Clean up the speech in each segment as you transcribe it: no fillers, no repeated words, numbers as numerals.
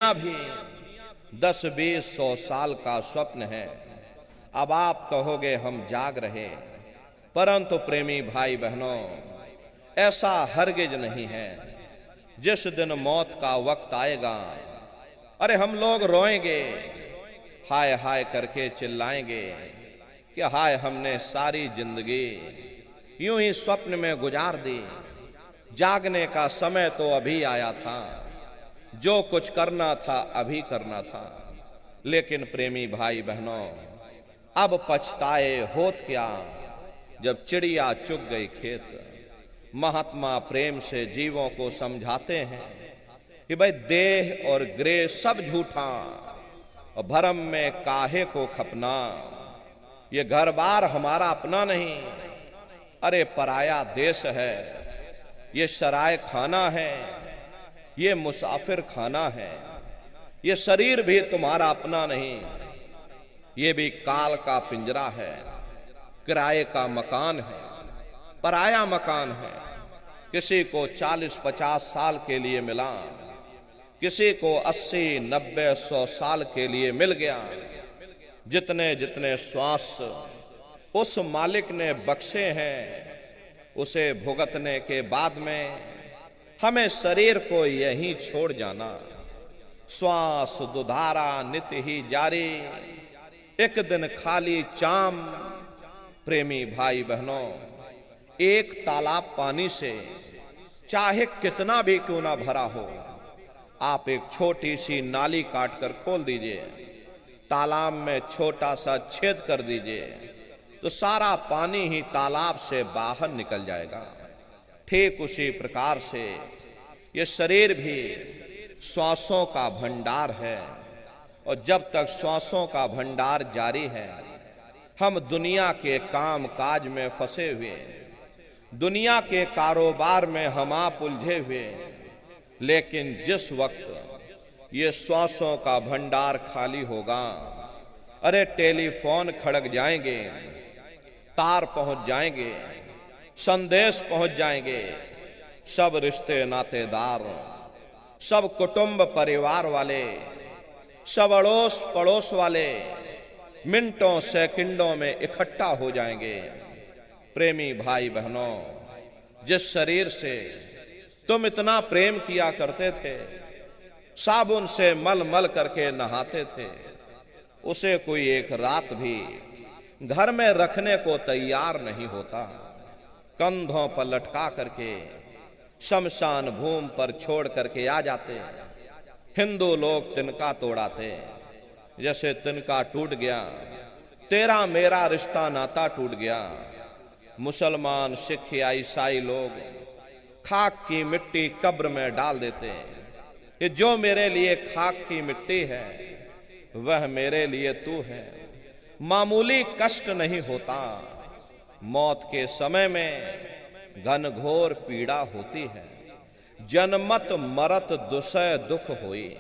भी 10-20-100 साल का स्वप्न है। अब आप कहोगे हम जाग रहे, परंतु प्रेमी भाई बहनों, ऐसा हरगिज नहीं है। जिस दिन मौत का वक्त आएगा, अरे हम लोग रोएंगे, हाय हाय करके चिल्लाएंगे कि हाय हमने सारी जिंदगी यूं ही स्वप्न में गुजार दी। जागने का समय तो अभी आया था, जो कुछ करना था अभी करना था। लेकिन प्रेमी भाई बहनों, अब पछताए होत क्या जब चिड़िया चुग गई खेत। महात्मा प्रेम से जीवों को समझाते हैं कि भाई देह और ग्रह सब झूठा, और भरम में काहे को खपना। ये घर बार हमारा अपना नहीं, अरे पराया देश है। ये सराय खाना है, ये मुसाफिर खाना है। ये शरीर भी तुम्हारा अपना नहीं, ये भी काल का पिंजरा है, किराए का मकान है, पराया मकान है। किसी को 40-50 साल के लिए मिला, किसी को 80-90-100 साल के लिए मिल गया। जितने जितने श्वास उस मालिक ने बख्शे हैं, उसे भुगतने के बाद में हमें शरीर को यहीं छोड़ जाना। श्वास दुधारा नित ही जारी, एक दिन खाली चाम। प्रेमी भाई बहनों, एक तालाब पानी से चाहे कितना भी क्यों ना भरा हो, आप एक छोटी सी नाली काटकर खोल दीजिए, तालाब में छोटा सा छेद कर दीजिए, तो सारा पानी ही तालाब से बाहर निकल जाएगा। ठीक उसी प्रकार से ये शरीर भी श्वासों का भंडार है, और जब तक श्वासों का भंडार जारी है, हम दुनिया के काम काज में फंसे हुए, दुनिया के कारोबार में हम आप उलझे हुए। लेकिन जिस वक्त ये श्वासों का भंडार खाली होगा, अरे टेलीफोन खड़क जाएंगे, तार पहुंच जाएंगे, संदेश पहुंच जाएंगे। सब रिश्ते नातेदार, सब कुटुंब परिवार वाले, सब अड़ोस पड़ोस वाले मिनटों सेकंडों में इकट्ठा हो जाएंगे। प्रेमी भाई बहनों, जिस शरीर से तुम इतना प्रेम किया करते थे, साबुन से मल मल करके नहाते थे, उसे कोई एक रात भी घर में रखने को तैयार नहीं होता। कंधों पर लटका करके शमशान भूमि पर छोड़ करके आ जाते। हिंदू लोग तिनका तोड़ाते, जैसे तिनका टूट गया तेरा मेरा रिश्ता नाता टूट गया। मुसलमान सिख या ईसाई लोग खाक की मिट्टी कब्र में डाल देते। ये जो मेरे लिए खाक की मिट्टी है, वह मेरे लिए तू है। मामूली कष्ट नहीं होता, मौत के समय में घनघोर पीड़ा होती है। जनमत मरत दुसह दुख होई,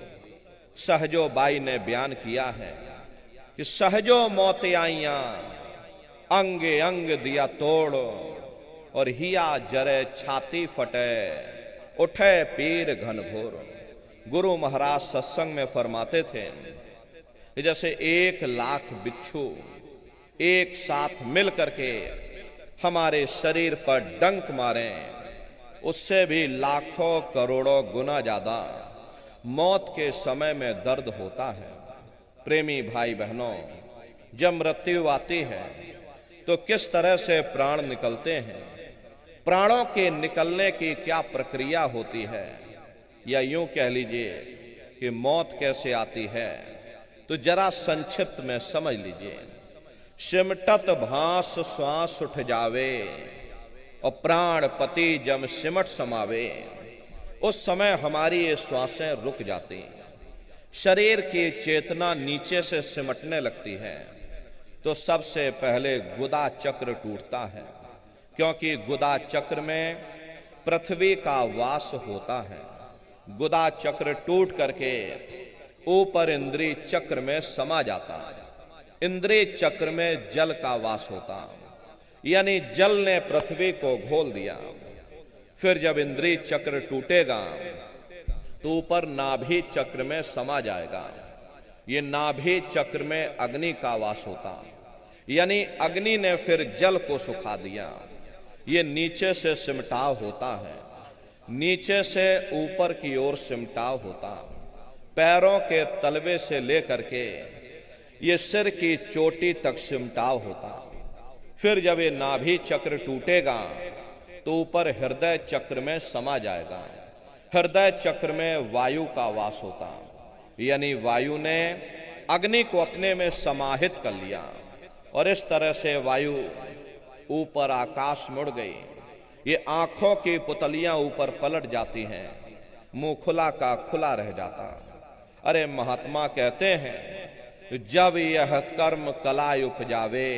सहजो बाई ने बयान किया है कि सहजो मौत आइया, अंग अंग दिया तोड़, और हिया जरे छाती फटे, उठे पीर घनघोर। गुरु महाराज सत्संग में फरमाते थे कि जैसे 1,00,000 बिच्छू एक साथ मिल करके हमारे शरीर पर डंक मारें, उससे भी लाखों करोड़ों गुना ज्यादा मौत के समय में दर्द होता है। प्रेमी भाई बहनों, जब मृत्यु आती है तो किस तरह से प्राण निकलते हैं, प्राणों के निकलने की क्या प्रक्रिया होती है, या यूं कह लीजिए कि मौत कैसे आती है, तो जरा संक्षिप्त में समझ लीजिए। सिमटत भास श्वास उठ जावे, और प्राण पति जब सिमट समावे, उस समय हमारी ये श्वासें रुक जाती, शरीर की चेतना नीचे से सिमटने लगती है। तो सबसे पहले गुदा चक्र टूटता है, क्योंकि गुदा चक्र में पृथ्वी का वास होता है। गुदा चक्र टूट करके ऊपर इंद्रिय चक्र में समा जाता है। इंद्रिय चक्र में जल का वास होता, यानी जल ने पृथ्वी को घोल दिया। फिर जब इंद्रिय चक्र टूटेगा तो ऊपर नाभि चक्र में समा जाएगा। ये नाभि चक्र में अग्नि का वास होता, यानी अग्नि ने फिर जल को सुखा दिया। ये नीचे से सिमटाव होता है, नीचे से ऊपर की ओर सिमटाव होता, पैरों के तलवे से लेकर के ये सिर की चोटी तक सिमटाव होता। फिर जब ये नाभि चक्र टूटेगा तो ऊपर हृदय चक्र में समा जाएगा। हृदय चक्र में वायु का वास होता, यानी वायु ने अग्नि को अपने में समाहित कर लिया और इस तरह से वायु ऊपर आकाश मुड़ गई। ये आंखों की पुतलियां ऊपर पलट जाती हैं, मुंह खुला का खुला रह जाता। अरे महात्मा कहते हैं जब यह कर्म कला उपजावे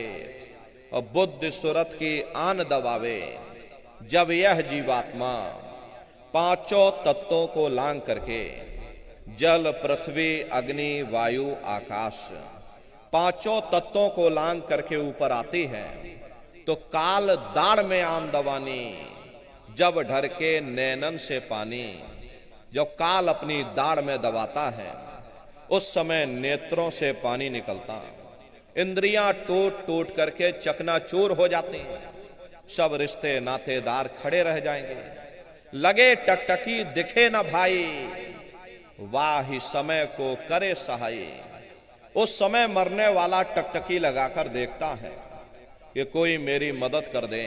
और बुद्धि सुरत की आन दबावे, जब यह जीवात्मा पांचों तत्वों को लांग करके जल पृथ्वी अग्नि वायु आकाश पांचों तत्वों को लांग करके ऊपर आती है, तो काल दाढ़ में आन दबानी, जब ढर के नैनन से पानी। जब काल अपनी दाढ़ में दबाता है उस समय नेत्रों से पानी निकलता, इंद्रियां टूट टूट करके चकनाचूर हो जाती हैं, सब रिश्ते नातेदार खड़े रह जाएंगे। लगे टकटकी दिखे न भाई, वाही समय को करे सहाय। उस समय मरने वाला टकटकी लगाकर देखता है कि कोई मेरी मदद कर दे,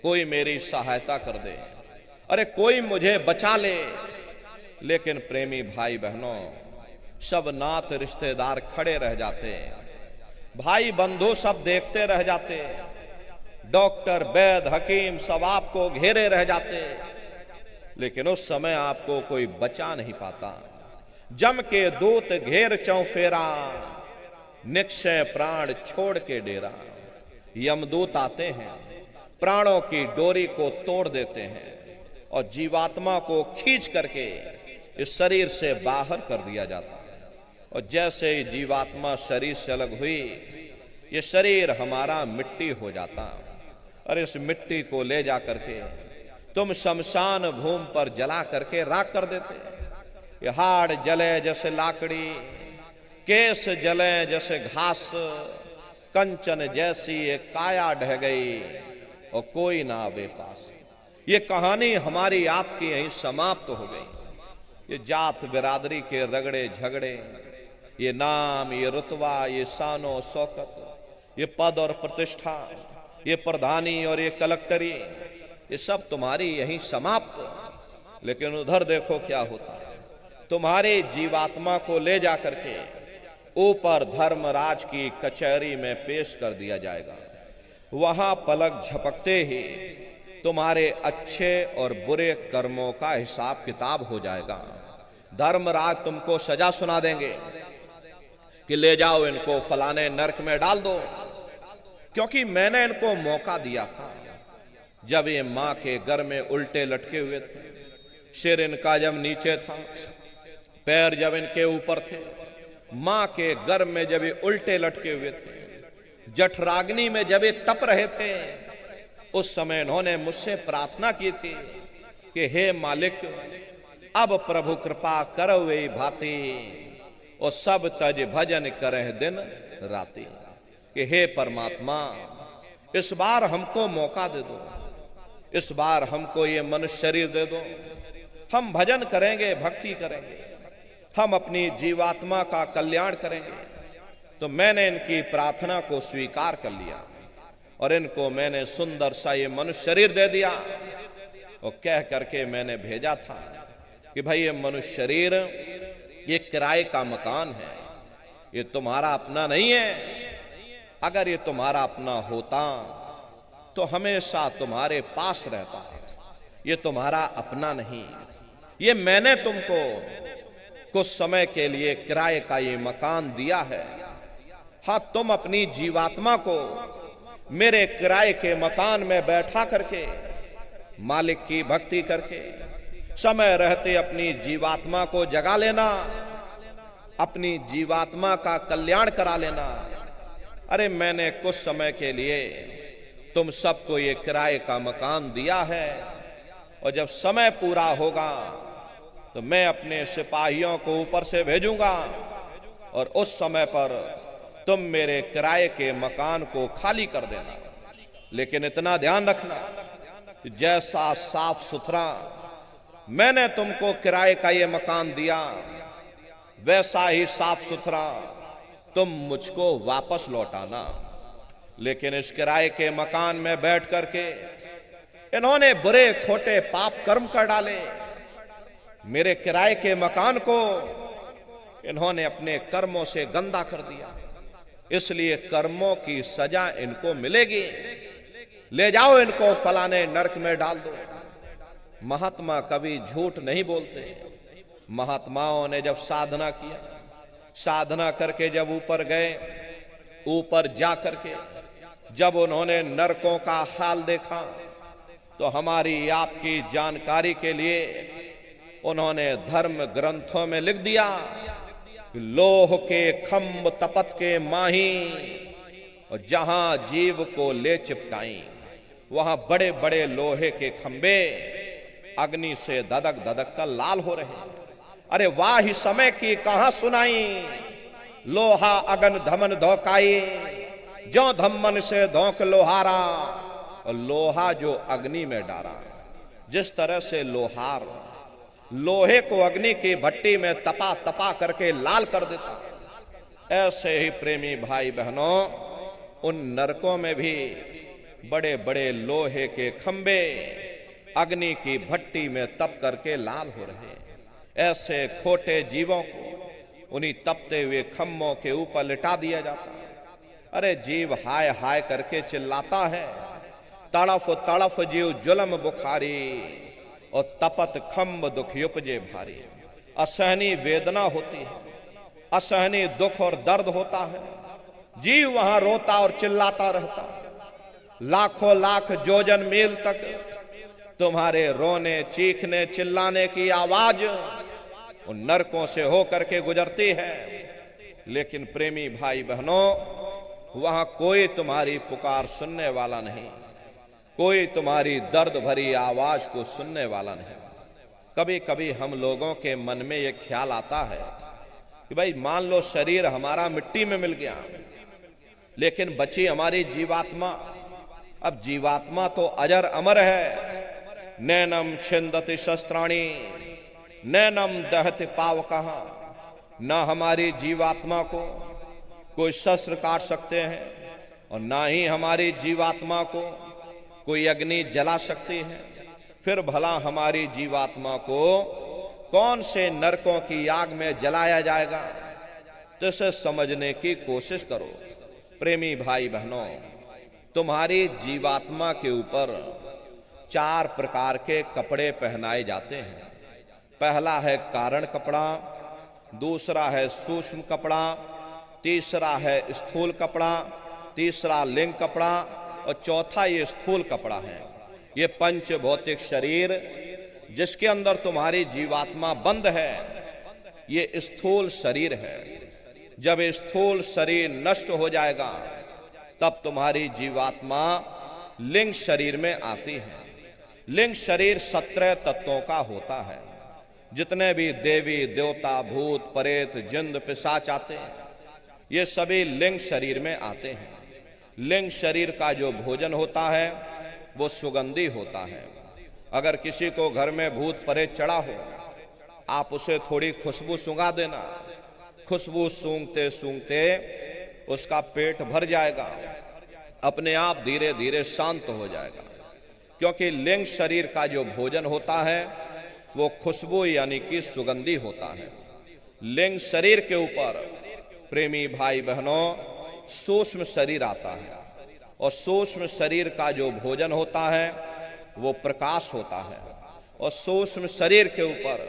कोई मेरी सहायता कर दे, अरे कोई मुझे बचा ले। लेकिन प्रेमी भाई बहनों, सब नात रिश्तेदार खड़े रह जाते, भाई बंधु सब देखते रह जाते, डॉक्टर वैद्य हकीम सब आपको घेरे रह जाते, लेकिन उस समय आपको कोई बचा नहीं पाता। जम के दूत घेर चौफेरा, निक्षय प्राण छोड़ के डेरा। यमदूत आते हैं, प्राणों की डोरी को तोड़ देते हैं और जीवात्मा को खींच करके इस शरीर से बाहर कर दिया जाता है। और जैसे ही जीवात्मा शरीर से अलग हुई, ये शरीर हमारा मिट्टी हो जाता, और इस मिट्टी को ले जा करके तुम शमशान भूमि पर जला करके राख कर देते। ये हाड़ जले जैसे लाकड़ी, केस जले जैसे घास, कंचन जैसी एक काया ढह गई और कोई ना आवे पास। ये कहानी हमारी आपकी यहीं समाप्त हो गई। ये जात बिरादरी के रगड़े झगड़े, ये नाम, ये रुतबा, ये शानो शौकत, ये पद और प्रतिष्ठा, ये प्रधानी और ये कलेक्टरी, ये सब तुम्हारी यहीं समाप्त। लेकिन उधर देखो क्या होता है, तुम्हारे जीवात्मा को ले जा करके ऊपर धर्मराज की कचहरी में पेश कर दिया जाएगा। वहां पलक झपकते ही तुम्हारे अच्छे और बुरे कर्मों का हिसाब किताब हो जाएगा। धर्मराज तुमको सजा सुना देंगे कि ले जाओ इनको फलाने नरक में डाल दो, क्योंकि मैंने इनको मौका दिया था। जब ये मां के घर में उल्टे लटके हुए थे, सिर इनका जब नीचे था, पैर जब इनके ऊपर थे, मां के गर्भ में जब ये उल्टे लटके हुए थे, जठराग्नि में जब ये तप रहे थे, उस समय इन्होंने मुझसे प्रार्थना की थी कि हे मालिक, अब प्रभु कृपा करो वे भांति, और सब तज भजन करे दिन राति। कि हे परमात्मा, इस बार हमको मौका दे दो, इस बार हमको ये मनुष्य शरीर दे दो, हम भजन करेंगे, भक्ति करेंगे, हम अपनी जीवात्मा का कल्याण करेंगे। तो मैंने इनकी प्रार्थना को स्वीकार कर लिया और इनको मैंने सुंदर सा ये मनुष्य शरीर दे दिया, और कह करके मैंने भेजा था कि भाई ये मनुष्य शरीर ये किराए का मकान है, ये तुम्हारा अपना नहीं है। अगर ये तुम्हारा अपना होता तो हमेशा तुम्हारे पास रहता है, ये तुम्हारा अपना नहीं। ये मैंने तुमको कुछ समय के लिए किराए का ये मकान दिया है। हाँ, तुम अपनी जीवात्मा को मेरे किराए के मकान में बैठा करके, मालिक की भक्ति करके, समय रहते अपनी जीवात्मा को जगा लेना, अपनी जीवात्मा का कल्याण करा लेना। अरे मैंने कुछ समय के लिए तुम सबको ये किराए का मकान दिया है, और जब समय पूरा होगा तो मैं अपने सिपाहियों को ऊपर से भेजूंगा और उस समय पर तुम मेरे किराए के मकान को खाली कर देना। लेकिन इतना ध्यान रखना, जैसा साफ सुथरा मैंने तुमको किराए का ये मकान दिया, वैसा ही साफ सुथरा तुम मुझको वापस लौटाना। लेकिन इस किराए के मकान में बैठ करके इन्होंने बुरे खोटे पाप कर्म कर डाले। मेरे किराए के मकान को इन्होंने अपने कर्मों से गंदा कर दिया, इसलिए कर्मों की सजा इनको मिलेगी। ले जाओ इनको फलाने नरक में डाल दो। महात्मा कभी झूठ नहीं बोलते। महात्माओं ने जब साधना किया, साधना करके जब ऊपर गए, ऊपर जा करके जब उन्होंने नरकों का हाल देखा, तो हमारी आपकी जानकारी के लिए उन्होंने धर्म ग्रंथों में लिख दिया, लोह के खम्भ तपत के माही, और जहां जीव को ले चिपकाई वहां बड़े बड़े लोहे के खंबे अग्नि से धधक धधक कर लाल हो रहे। अरे वाह ही समय की कहां सुनाई, लोहा अगन धमन धोकाई, जो धम्मन से धोक लोहारा, और लोहा जो अग्नि में डारा। जिस तरह से लोहार लोहे को अग्नि की भट्टी में तपा तपा करके लाल कर देता, ऐसे ही प्रेमी भाई बहनों उन नरकों में भी बड़े बड़े लोहे के खंबे अग्नि की भट्टी में तप करके लाल हो रहे। ऐसे खोटे जीवों को उन्हीं तपते हुए खम्भों के ऊपर लिटा दिया जाता। अरे जीव हाय हाय करके चिल्लाता है, तड़फ तड़फ जीव जुलम बुखारी, और तपत खम्भ दुख उपजे भारी। असहनी वेदना होती है, असहनी दुख और दर्द होता है। जीव वहां रोता और चिल्लाता रहता। लाखों लाख जोजन मील तक तुम्हारे रोने चीखने चिल्लाने की आवाज उन नरकों से होकर के गुजरती है। लेकिन प्रेमी भाई बहनों, वहां कोई तुम्हारी पुकार सुनने वाला नहीं, कोई तुम्हारी दर्द भरी आवाज को सुनने वाला नहीं। कभी कभी हम लोगों के मन में यह ख्याल आता है कि भाई मान लो शरीर हमारा मिट्टी में मिल गया, लेकिन बची हमारी जीवात्मा। अब जीवात्मा तो अजर अमर है। नैनम छिंदति शस्त्राणी नैनम दहति पावकः। न हमारी जीवात्मा को कोई शस्त्र काट सकते हैं, और ना ही हमारी जीवात्मा को कोई अग्नि जला सकती है। फिर भला हमारी जीवात्मा को कौन से नरकों की आग में जलाया जाएगा? तो इसे समझने की कोशिश करो। प्रेमी भाई बहनों, तुम्हारी जीवात्मा के ऊपर 4 प्रकार के कपड़े पहनाए जाते हैं। पहला है कारण कपड़ा, दूसरा है सूक्ष्म कपड़ा, तीसरा है स्थूल कपड़ा, तीसरा लिंग कपड़ा, और चौथा ये स्थूल कपड़ा है। ये पंच भौतिक शरीर जिसके अंदर तुम्हारी जीवात्मा बंद है, ये स्थूल शरीर है। जब स्थूल शरीर नष्ट हो जाएगा, तब तुम्हारी जीवात्मा लिंग शरीर में आती है। लिंग शरीर 17 तत्वों का होता है। जितने भी देवी देवता भूत प्रेत जिंद पिशाच आते हैं, ये सभी लिंग शरीर में आते हैं। लिंग शरीर का जो भोजन होता है वो सुगंधी होता है। अगर किसी को घर में भूत प्रेत चढ़ा हो, आप उसे थोड़ी खुशबू सूंघा देना। खुशबू सूंघते सूंघते उसका पेट भर जाएगा, अपने आप धीरे धीरे शांत हो जाएगा। क्योंकि लिंग शरीर का जो भोजन होता है वो खुशबू यानी कि सुगंधी होता है। लिंग शरीर के ऊपर प्रेमी भाई बहनों सूक्ष्म शरीर आता है, और सूक्ष्म शरीर का जो भोजन होता है वो प्रकाश होता है। और सूक्ष्म शरीर के ऊपर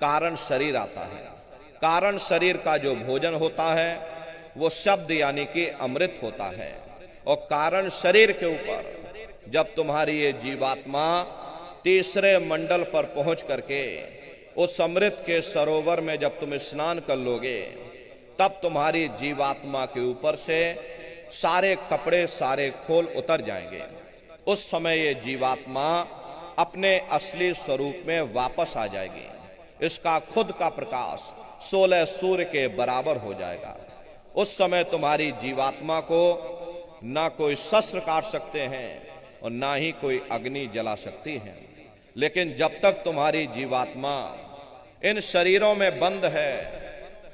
कारण शरीर आता है। कारण शरीर का जो भोजन होता है वो शब्द यानी कि अमृत होता है। और कारण शरीर के ऊपर जब तुम्हारी ये जीवात्मा तीसरे मंडल पर पहुंच करके उस अमृत के सरोवर में जब तुम स्नान कर लोगे, तब तुम्हारी जीवात्मा के ऊपर से सारे कपड़े सारे खोल उतर जाएंगे। उस समय ये जीवात्मा अपने असली स्वरूप में वापस आ जाएगी। इसका खुद का प्रकाश 16 सूर्य के बराबर हो जाएगा। उस समय तुम्हारी जीवात्मा को ना कोई शस्त्र काट सकते हैं और ना ही कोई अग्नि जला सकती है। लेकिन जब तक तुम्हारी जीवात्मा इन शरीरों में बंद है,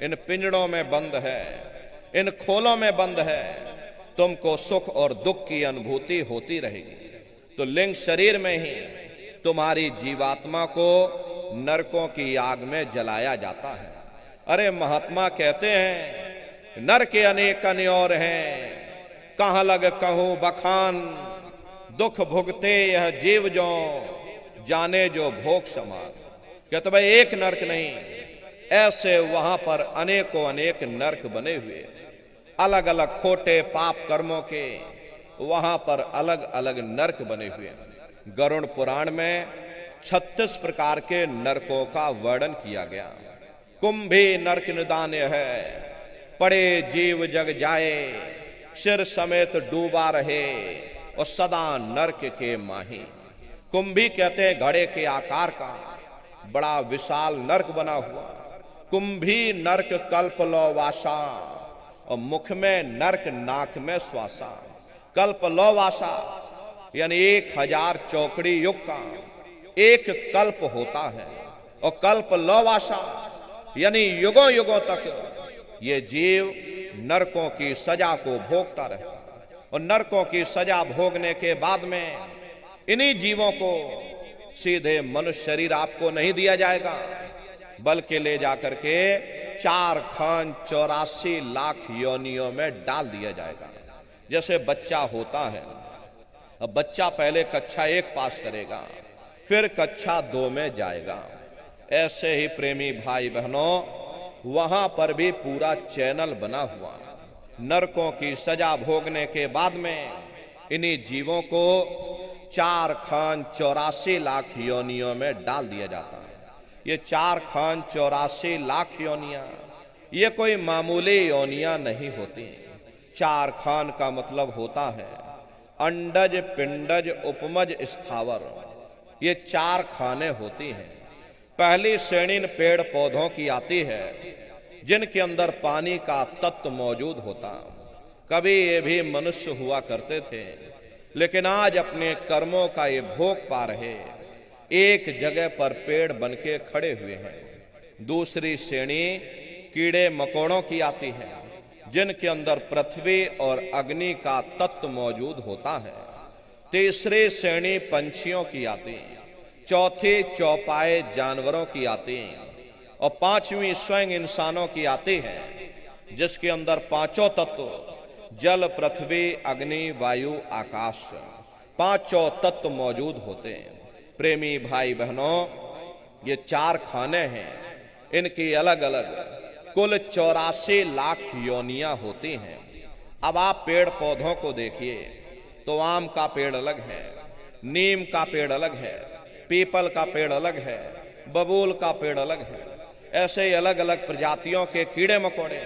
इन पिंजड़ों में बंद है, इन खोलों में बंद है, तुमको सुख और दुख की अनुभूति होती रहेगी। तो लिंग शरीर में ही तुम्हारी जीवात्मा को नरकों की आग में जलाया जाता है। अरे महात्मा कहते हैं नर के अनेक और हैं, कहां लग कहूं बखान, दुख भुगते यह जीव जो जाने जो भोग समान। कहते भाई एक नरक नहीं, ऐसे वहां पर अनेकों अनेक नरक बने हुए, अलग अलग खोटे पाप कर्मों के वहां पर अलग अलग नरक बने हुए। गरुड़ पुराण में 36 प्रकार के नरकों का वर्णन किया गया। कुंभी नरक निदान है, पड़े जीव जग जाए, सिर समेत डूबा रहे और सदा नरक के माही। कुंभी कहते हैं घड़े के आकार का बड़ा विशाल नरक बना हुआ। कुंभी नरक कल्प लो वासा, और मुख में नरक नाक में श्वासा। कल्प लो वासा यानी 1000 चौकड़ी युग का एक कल्प होता है, और कल्प लो वासा यानी युगों युगों तक ये जीव नरकों की सजा को भोगता रहे। और नरकों की सजा भोगने के बाद में इन्हीं जीवों को सीधे मनुष्य शरीर आपको नहीं दिया जाएगा, बल्कि ले जाकर के 4 खान 84 लाख योनियों में डाल दिया जाएगा। जैसे बच्चा होता है, अब बच्चा पहले कक्षा 1 पास करेगा, फिर कक्षा 2 में जाएगा। ऐसे ही प्रेमी भाई बहनों वहां पर भी पूरा चैनल बना हुआ। नरकों की सजा भोगने के बाद में इन्हीं जीवों को 4 खान 84 लाख योनियों में डाल दिया जाता है। ये 4 खान 84 लाख योनियां ये कोई मामूली योनियां नहीं होती। 4 खान का मतलब होता है अंडज पिंडज उपमज स्थावर, ये 4 खाने होती हैं। पहली श्रेणी पेड़ पौधों की आती है जिनके अंदर पानी का तत्व मौजूद होता। कभी ये भी मनुष्य हुआ करते थे, लेकिन आज अपने कर्मों का ये भोग पा रहे एक जगह पर पेड़ बनके खड़े हुए हैं। दूसरी श्रेणी कीड़े मकोड़ों की आती है जिनके अंदर पृथ्वी और अग्नि का तत्व मौजूद होता है। तीसरी श्रेणी पंछियों की आती है, चौथी चौपाए जानवरों की आती है, और 5वीं स्वयं इंसानों की आती है जिसके अंदर 5 तत्व जल पृथ्वी अग्नि वायु आकाश 5 तत्व मौजूद होते हैं। प्रेमी भाई बहनों ये 4 खाने हैं, इनकी अलग अलग कुल 84 लाख योनियां होती हैं। अब आप पेड़ पौधों को देखिए तो आम का पेड़ अलग है, नीम का पेड़ अलग है, पीपल का पेड़ अलग है, बबूल का पेड़ अलग है। ऐसे ही अलग अलग प्रजातियों के कीड़े मकोड़े,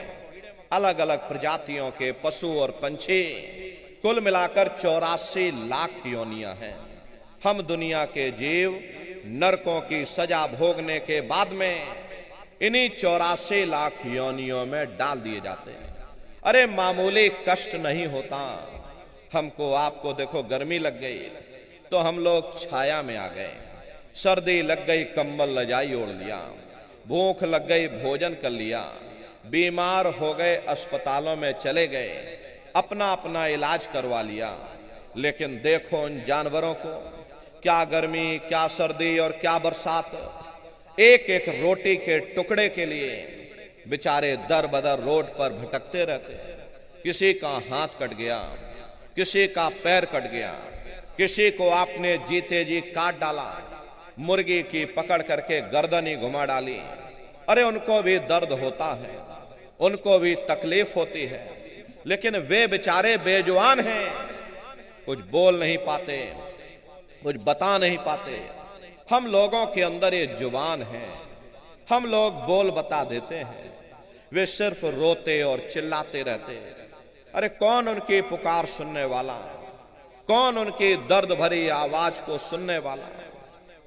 अलग अलग प्रजातियों के पशु और पंछी, कुल मिलाकर 84 लाख योनियां हैं। हम दुनिया के जीव नरकों की सजा भोगने के बाद में इन्हीं 84 लाख योनियों में डाल दिए जाते हैं। अरे मामूली कष्ट नहीं होता। हमको आपको देखो गर्मी लग गई तो हम लोग छाया में आ गए, सर्दी लग गई कंबल रजाई ओढ़ लिया, भूख लग गई भोजन कर लिया, बीमार हो गए अस्पतालों में चले गए, अपना अपना इलाज करवा लिया। लेकिन देखो उन जानवरों को, क्या गर्मी क्या सर्दी और क्या बरसात, एक एक रोटी के टुकड़े के लिए बेचारे दर बदर रोड पर भटकते रहते। किसी का हाथ कट गया, किसी का पैर कट गया, किसी को आपने जीते जी काट डाला, मुर्गी की पकड़ करके गर्दन ही घुमा डाली। अरे उनको भी दर्द होता है, उनको भी तकलीफ होती है, लेकिन वे बेचारे बेजुबान हैं, कुछ बोल नहीं पाते, कुछ बता नहीं पाते। हम लोगों के अंदर ये जुबान है, हम लोग बोल बता देते हैं, वे सिर्फ रोते और चिल्लाते रहते। अरे कौन उनकी पुकार सुनने वाला, कौन उनकी दर्द भरी आवाज को सुनने वाला,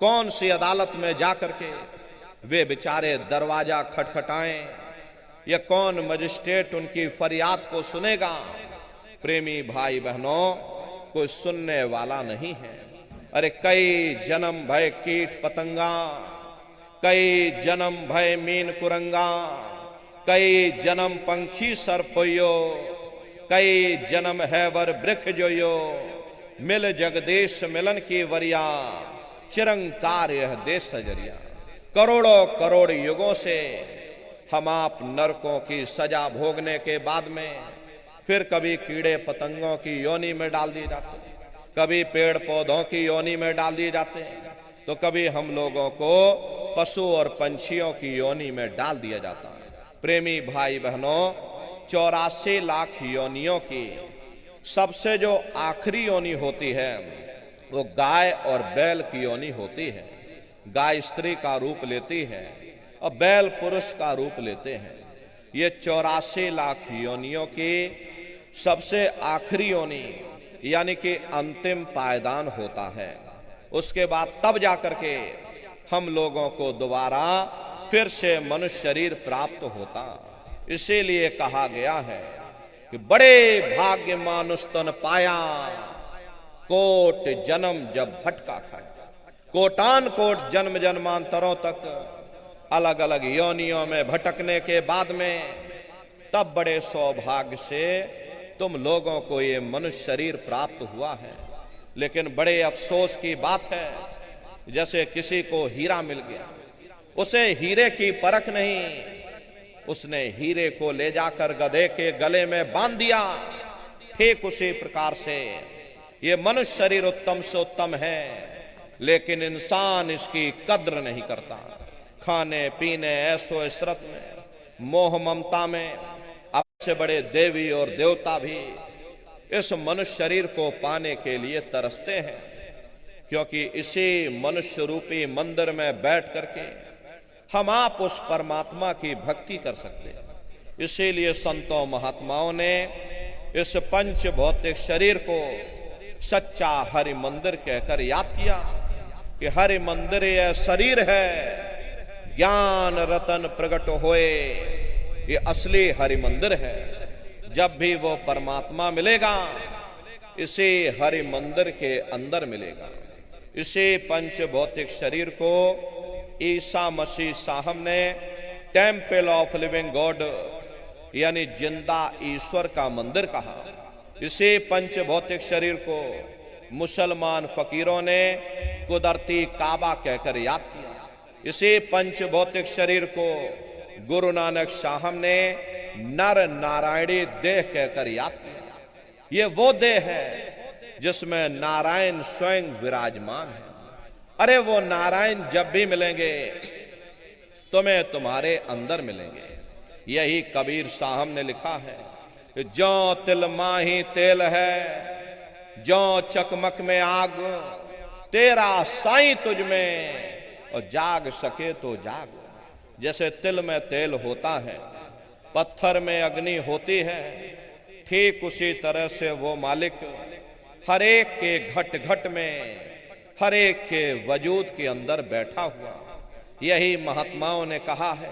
कौन सी अदालत में जाकर के वे बेचारे दरवाजा खटखटाएं, यह कौन मजिस्ट्रेट उनकी फरियाद को सुनेगा? प्रेमी भाई बहनों, कोई सुनने वाला नहीं है। अरे कई जन्म भय कीट पतंगा, कई जन्म भय मीन कुरंगा, कई जन्म पंखी सरफोयो, कई जन्म है वर वृक्ष जोयो, मिल जगदेश मिलन की वरिया, चिरंकार यह देश सजरिया। करोड़ों करोड़ युगों से हम आप नरकों की सजा भोगने के बाद में फिर कभी कीड़े पतंगों की योनि में डाल दिए जाते, कभी पेड़ पौधों की योनि में डाल दिए जाते, तो कभी हम लोगों को पशु और पंछियों की योनि में डाल दिया जाता है। प्रेमी भाई बहनों, 84 लाख योनियों की सबसे जो आखिरी योनि होती है वो गाय और बैल की योनि होती है। गाय स्त्री का रूप लेती है और बैल पुरुष का रूप लेते हैं। ये 84 लाख योनियों की सबसे आखिरी योनि यानी कि अंतिम पायदान होता है। उसके बाद तब जाकर के हम लोगों को दोबारा फिर से मनुष्य शरीर प्राप्त होता। इसीलिए कहा गया है कि बड़े भाग्य मानुष तन पाया, कोट जन्म जब भटका खाया। कोटान कोट जन्म जन्मांतरों तक अलग अलग योनियों में भटकने के बाद में तब बड़े सौभाग्य से तुम लोगों को ये मनुष्य शरीर प्राप्त हुआ है। लेकिन बड़े अफसोस की बात है, जैसे किसी को हीरा मिल गया, उसे हीरे की परख नहीं, उसने हीरे को ले जाकर गधे के गले में बांध दिया। ठीक उसी प्रकार से ये मनुष्य शरीर उत्तम से उत्तम है, लेकिन इंसान इसकी कद्र नहीं करता। खाने पीने ऐशो इशरत में, मोह ममता में अब से बड़े देवी और देवता भी इस मनुष्य शरीर को पाने के लिए तरसते हैं, क्योंकि इसी मनुष्य रूपी मंदिर में बैठ करके हम आप उस परमात्मा की भक्ति कर सकते हैं। इसीलिए संतों महात्माओं ने इस पंच भौतिक शरीर को सच्चा हरि मंदिर कहकर याद किया कि हरि मंदिर यह शरीर है, ज्ञान रतन प्रकट होए, ये असली हरि मंदिर है। जब भी वो परमात्मा मिलेगा इसे हरि मंदिर के अंदर मिलेगा। इसे पंच भौतिक शरीर को ईसा मसीह साहब ने टेम्पल ऑफ लिविंग गॉड यानी जिंदा ईश्वर का मंदिर कहा। इसे पंच भौतिक शरीर को मुसलमान फकीरों ने कुदरती काबा कहकर याद किया। इसे पंच भौतिक शरीर को गुरु नानक साहब ने नर नारायणी देह कहकर याद किया। ये वो देह है जिसमें नारायण स्वयं विराजमान है। अरे वो नारायण जब भी मिलेंगे तुम्हें तुम्हारे अंदर मिलेंगे। यही कबीर साहब ने लिखा है, जो तिल माही तेल है, जो चकमक में आग, तेरा साईं तुझ में, और जाग सके तो जाग। जैसे तिल में तेल होता है, पत्थर में अग्नि होती है, ठीक उसी तरह से वो मालिक हर एक के घट घट में, हर एक के वजूद के अंदर बैठा हुआ। यही महात्माओं ने कहा है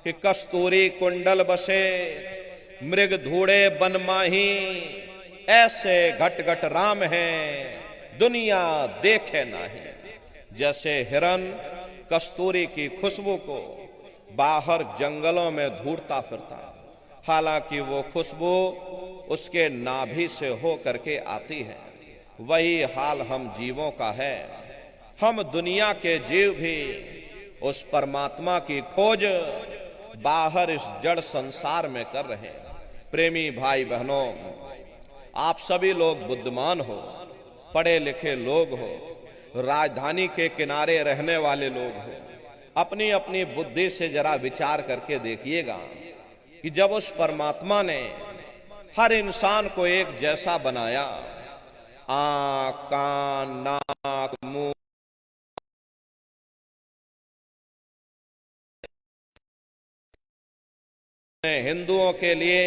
कि कस्तूरी कुंडल बसे, मृग धूड़े बन माही, ऐसे घट घट राम हैं, दुनिया देखे नाही। जैसे हिरन कस्तूरी की खुशबू को बाहर जंगलों में ढूंढता फिरता, हालांकि वो खुशबू उसके नाभि से हो करके आती है। वही हाल हम जीवों का है। हम दुनिया के जीव भी उस परमात्मा की खोज बाहर इस जड़ संसार में कर रहे हैं। प्रेमी भाई बहनों, आप सभी लोग बुद्धिमान हो, पढ़े लिखे लोग हो, राजधानी के किनारे रहने वाले लोग हो। अपनी अपनी बुद्धि से जरा विचार करके देखिएगा कि जब उस परमात्मा ने हर इंसान को एक जैसा बनाया, आँख, कान, नाक, मुंह, हिंदुओं के लिए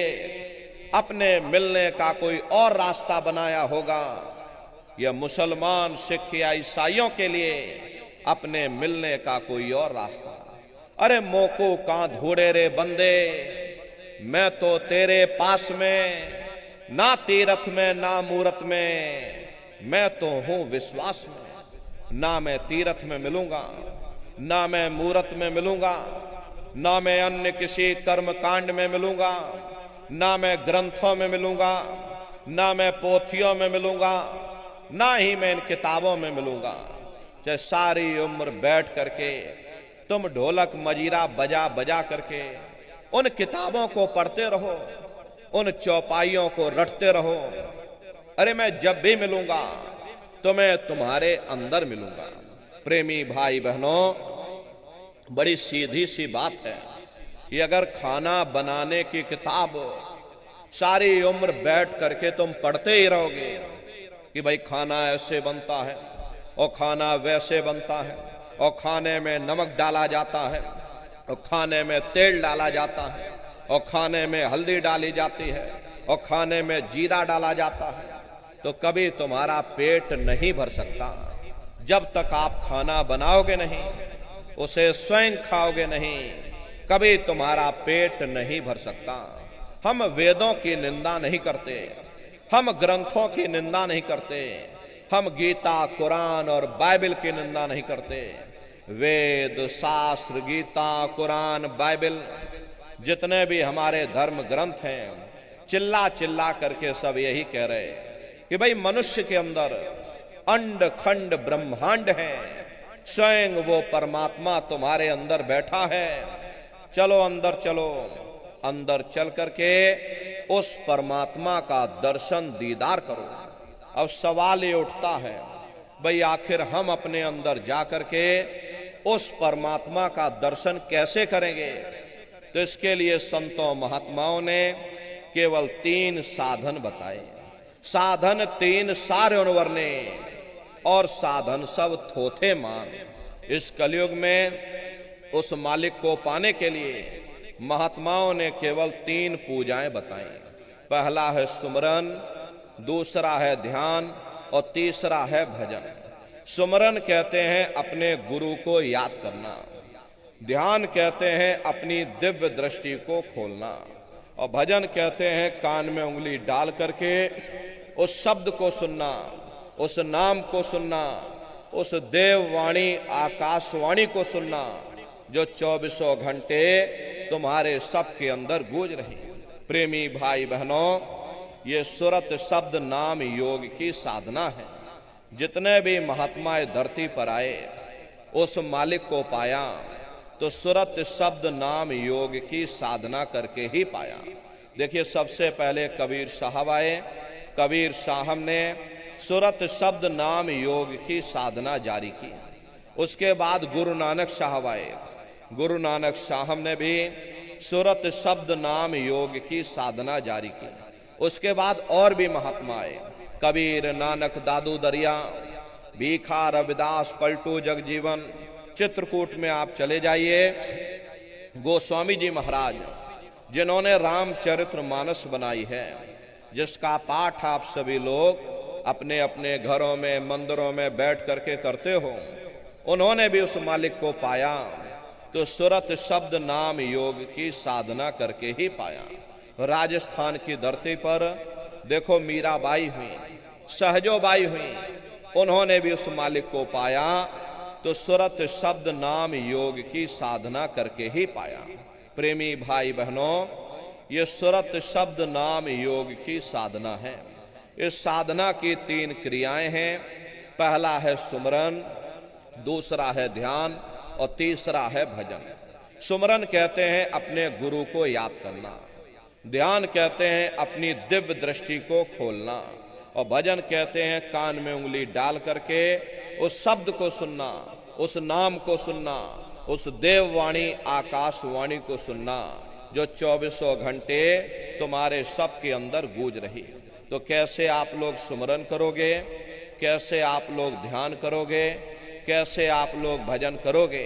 अपने मिलने का कोई और रास्ता बनाया होगा, या मुसलमान, सिख या ईसाइयों के लिए अपने मिलने का कोई और रास्ता। अरे मोको का धूड़े रे बंदे, मैं तो तेरे पास में, ना तीरथ में ना मूरत में, मैं तो हूं विश्वास में। ना मैं तीरथ में मिलूंगा, ना मैं मूरत में मिलूंगा, ना मैं अन्य किसी कर्म कांड में मिलूंगा, ना मैं ग्रंथों में मिलूंगा, ना मैं पोथियों में मिलूंगा, ना ही मैं इन किताबों में मिलूंगा। चाहे सारी उम्र बैठ करके तुम ढोलक मजीरा बजा बजा करके उन किताबों को पढ़ते रहो, उन चौपाइयों को रटते रहो, अरे मैं जब भी मिलूंगा तो मैं तुम्हारे अंदर मिलूंगा। प्रेमी भाई बहनों, बड़ी सीधी सी बात है कि अगर खाना बनाने की किताब सारी उम्र बैठ करके तुम पढ़ते ही रहोगे कि भाई खाना ऐसे बनता है और खाना वैसे बनता है और खाने में नमक डाला जाता है और खाने में तेल डाला जाता है और खाने में हल्दी डाली जाती है और खाने में जीरा डाला जाता है, तो कभी तुम्हारा पेट नहीं भर सकता जब तक आप खाना बनाओगे नहीं, उसे स्वयं खाओगे नहीं, कभी तुम्हारा पेट नहीं भर सकता। हम वेदों की निंदा नहीं करते, हम ग्रंथों की निंदा नहीं करते, हम गीता कुरान और बाइबल की निंदा नहीं करते। वेद शास्त्र गीता कुरान बाइबल जितने भी हमारे धर्म ग्रंथ हैं, चिल्ला चिल्ला करके सब यही कह रहे कि भाई मनुष्य के अंदर अंड खंड ब्रह्मांड है, स्वयं वो परमात्मा तुम्हारे अंदर बैठा है। चलो अंदर चलो, अंदर चल करके उस परमात्मा का दर्शन दीदार करो। अब सवाल ये उठता है, भाई आखिर हम अपने अंदर जा करके उस परमात्मा का दर्शन कैसे करेंगे? तो इसके लिए संतों महात्माओं ने केवल 3 साधन बताए। साधन 3 सारे वर्णे और साधन सब थोथे मान। इस कलयुग में उस मालिक को पाने के लिए महात्माओं ने केवल 3 पूजाएं बताई। पहला है सुमरन, दूसरा है ध्यान और तीसरा है भजन। सुमरन कहते हैं अपने गुरु को याद करना, ध्यान कहते हैं अपनी दिव्य दृष्टि को खोलना, और भजन कहते हैं कान में उंगली डाल करके उस शब्द को सुनना, उस नाम को सुनना, उस देववाणी आकाशवाणी को सुनना जो 24 घंटे तुम्हारे सबके अंदर गूंज रही। प्रेमी भाई बहनों, ये सुरत शब्द नाम योग की साधना है। जितने भी महात्माएं धरती पर आए, उस मालिक को पाया तो सुरत शब्द नाम योग की साधना करके ही पाया। देखिए, सबसे पहले कबीर साहब आए। कबीर साहब ने सुरत शब्द नाम योग की साधना जारी की। उसके बाद गुरु नानक साहब आए। गुरु नानक साहब ने भी सुरत शब्द नाम योग की साधना जारी की। उसके बाद और भी महात्मा आए, कबीर, नानक, दादू दरिया, भीखा, रविदास, पलटू, जगजीवन। चित्रकूट में आप चले जाइए, गोस्वामी जी महाराज जिन्होंने रामचरित्र मानस बनाई है, जिसका पाठ आप सभी लोग अपने अपने घरों में मंदिरों में बैठ करके करते हो, उन्होंने भी उस मालिक को पाया तो सुरत शब्द नाम योग की साधना करके ही पाया। राजस्थान की धरती पर देखो, मीराबाई हुई, सहजोबाई हुई, उन्होंने भी उस मालिक को पाया तो सुरत शब्द नाम योग की साधना करके ही पाया। प्रेमी भाई बहनों, ये सुरत शब्द नाम योग की साधना है। इस साधना की 3 क्रियाएं हैं। पहला है सुमरन, दूसरा है ध्यान और तीसरा है भजन। सुमरन कहते हैं अपने गुरु को याद करना, ध्यान कहते हैं अपनी दिव्य दृष्टि को खोलना, और भजन कहते हैं कान में उंगली डाल करके उस शब्द को सुनना, उस नाम को सुनना, उस देववाणी आकाशवाणी को सुनना जो 24 घंटे तुम्हारे सबके अंदर गूंज रही। तो कैसे आप लोग सुमरन करोगे, कैसे आप लोग ध्यान करोगे, कैसे आप लोग भजन करोगे?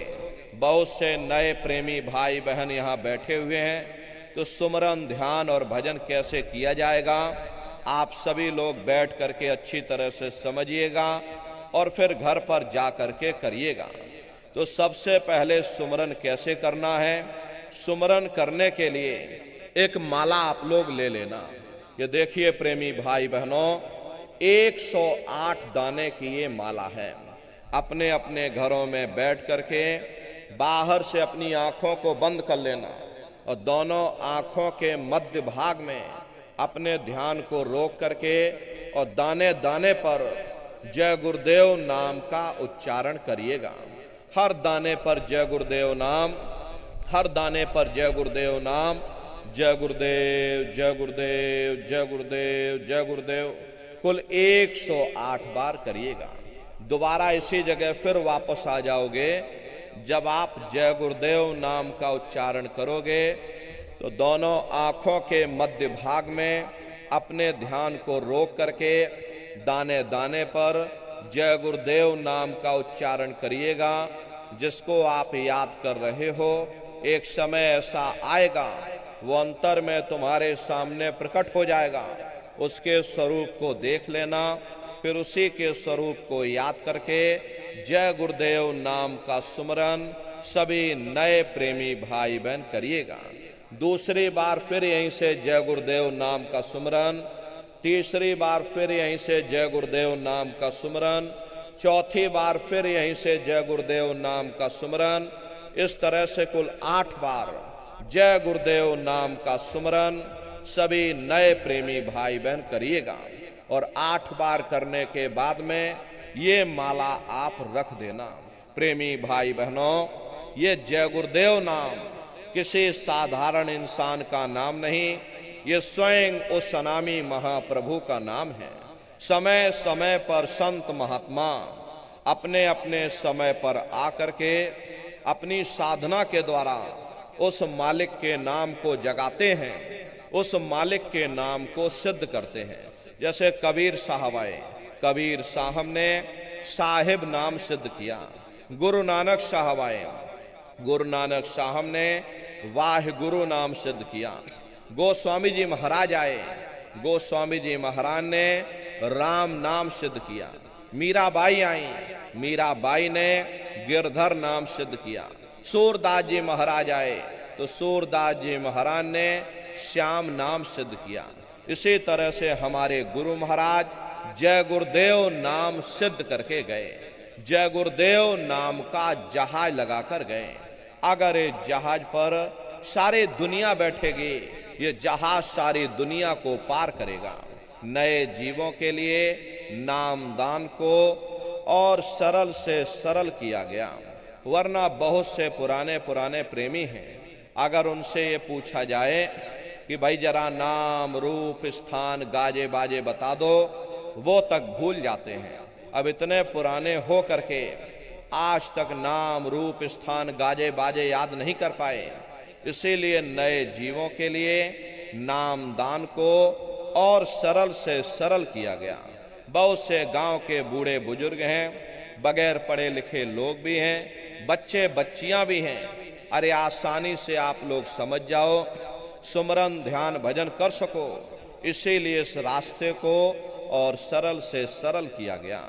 बहुत से नए प्रेमी भाई बहन यहाँ बैठे हुए हैं, तो सुमरन, ध्यान और भजन कैसे किया जाएगा, आप सभी लोग बैठ करके अच्छी तरह से समझिएगा और फिर घर पर जा करके करिएगा। तो सबसे पहले सुमरन कैसे करना है? सुमरन करने के लिए एक माला आप लोग ले लेना। ये देखिए प्रेमी भाई बहनों, 108 दाने की ये माला है। अपने अपने घरों में बैठ करके बाहर से अपनी आंखों को बंद कर लेना और दोनों आंखों के मध्य भाग में अपने ध्यान को रोक करके और दाने दाने पर जय गुरुदेव नाम का उच्चारण करिएगा। हर दाने पर जय गुरुदेव नाम, हर दाने पर जय गुरुदेव नाम, जय गुरुदेव जय गुरुदेव जय गुरुदेव जय गुरुदेव, कुल 108 बार करिएगा। दोबारा इसी जगह फिर वापस आ जाओगे। जब आप जय गुरुदेव नाम का उच्चारण करोगे तो दोनों आंखों के मध्य भाग में अपने ध्यान को रोक करके दाने दाने पर जय गुरुदेव नाम का उच्चारण करिएगा। जिसको आप याद कर रहे हो, एक समय ऐसा आएगा वो अंतर में तुम्हारे सामने प्रकट हो जाएगा। उसके स्वरूप को देख लेना, फिर उसी के स्वरूप को याद करके जय गुरुदेव नाम का सुमरन सभी नए प्रेमी भाई बहन करिएगा। दूसरी बार फिर यहीं से जय गुरुदेव नाम का सुमरन, तीसरी बार फिर यहीं से जय गुरुदेव नाम का सुमरन, चौथी बार फिर यहीं से जय गुरुदेव नाम का सुमरन। इस तरह से कुल 8 बार जय गुरुदेव नाम का सुमरन सभी नए प्रेमी भाई बहन करिएगा। और 8 बार करने के बाद में ये माला आप रख देना। प्रेमी भाई बहनों, ये जय गुरुदेव नाम किसी साधारण इंसान का नाम नहीं, ये स्वयं उस अनामी महाप्रभु का नाम है। समय समय पर संत महात्मा अपने अपने समय पर आकर के अपनी साधना के द्वारा उस मालिक के नाम को जगाते हैं, उस मालिक के नाम को सिद्ध करते हैं। जैसे कबीर साहब आए, कबीर साहब ने साहिब नाम सिद्ध किया। गुरु नानक साहब आए, गुरु नानक साहब ने वाहिगुरु नाम सिद्ध किया। गोस्वामी जी महाराज आए, गोस्वामी जी महाराज ने राम नाम सिद्ध किया। मीराबाई आई, मीराबाई ने गिरधर नाम सिद्ध किया। सूरदास जी महाराज आए तो सूरदास जी महाराज ने श्याम नाम सिद्ध किया। इसी तरह से हमारे गुरु महाराज जय गुरुदेव नाम सिद्ध करके गए। जय गुरुदेव नाम का जहाज लगाकर गए। अगर इस जहाज पर सारी दुनिया बैठेगी, ये जहाज सारी दुनिया को पार करेगा। नए जीवों के लिए नामदान को और सरल से सरल किया गया। वरना बहुत से पुराने पुराने प्रेमी हैं, अगर उनसे ये पूछा जाए कि भाई जरा नाम रूप स्थान गाजे बाजे बता दो, वो तक भूल जाते हैं। अब इतने पुराने हो करके आज तक नाम रूप स्थान गाजे बाजे याद नहीं कर पाए। इसीलिए नए जीवों के लिए नामदान को और सरल से सरल किया गया। बहुत से गांव के बूढ़े बुजुर्ग हैं, बगैर पढ़े लिखे लोग भी हैं, बच्चे बच्चियां भी हैं। अरे आसानी से आप लोग समझ जाओ, सुमरन ध्यान भजन कर सको, इसीलिए इस रास्ते को और सरल से सरल किया गया।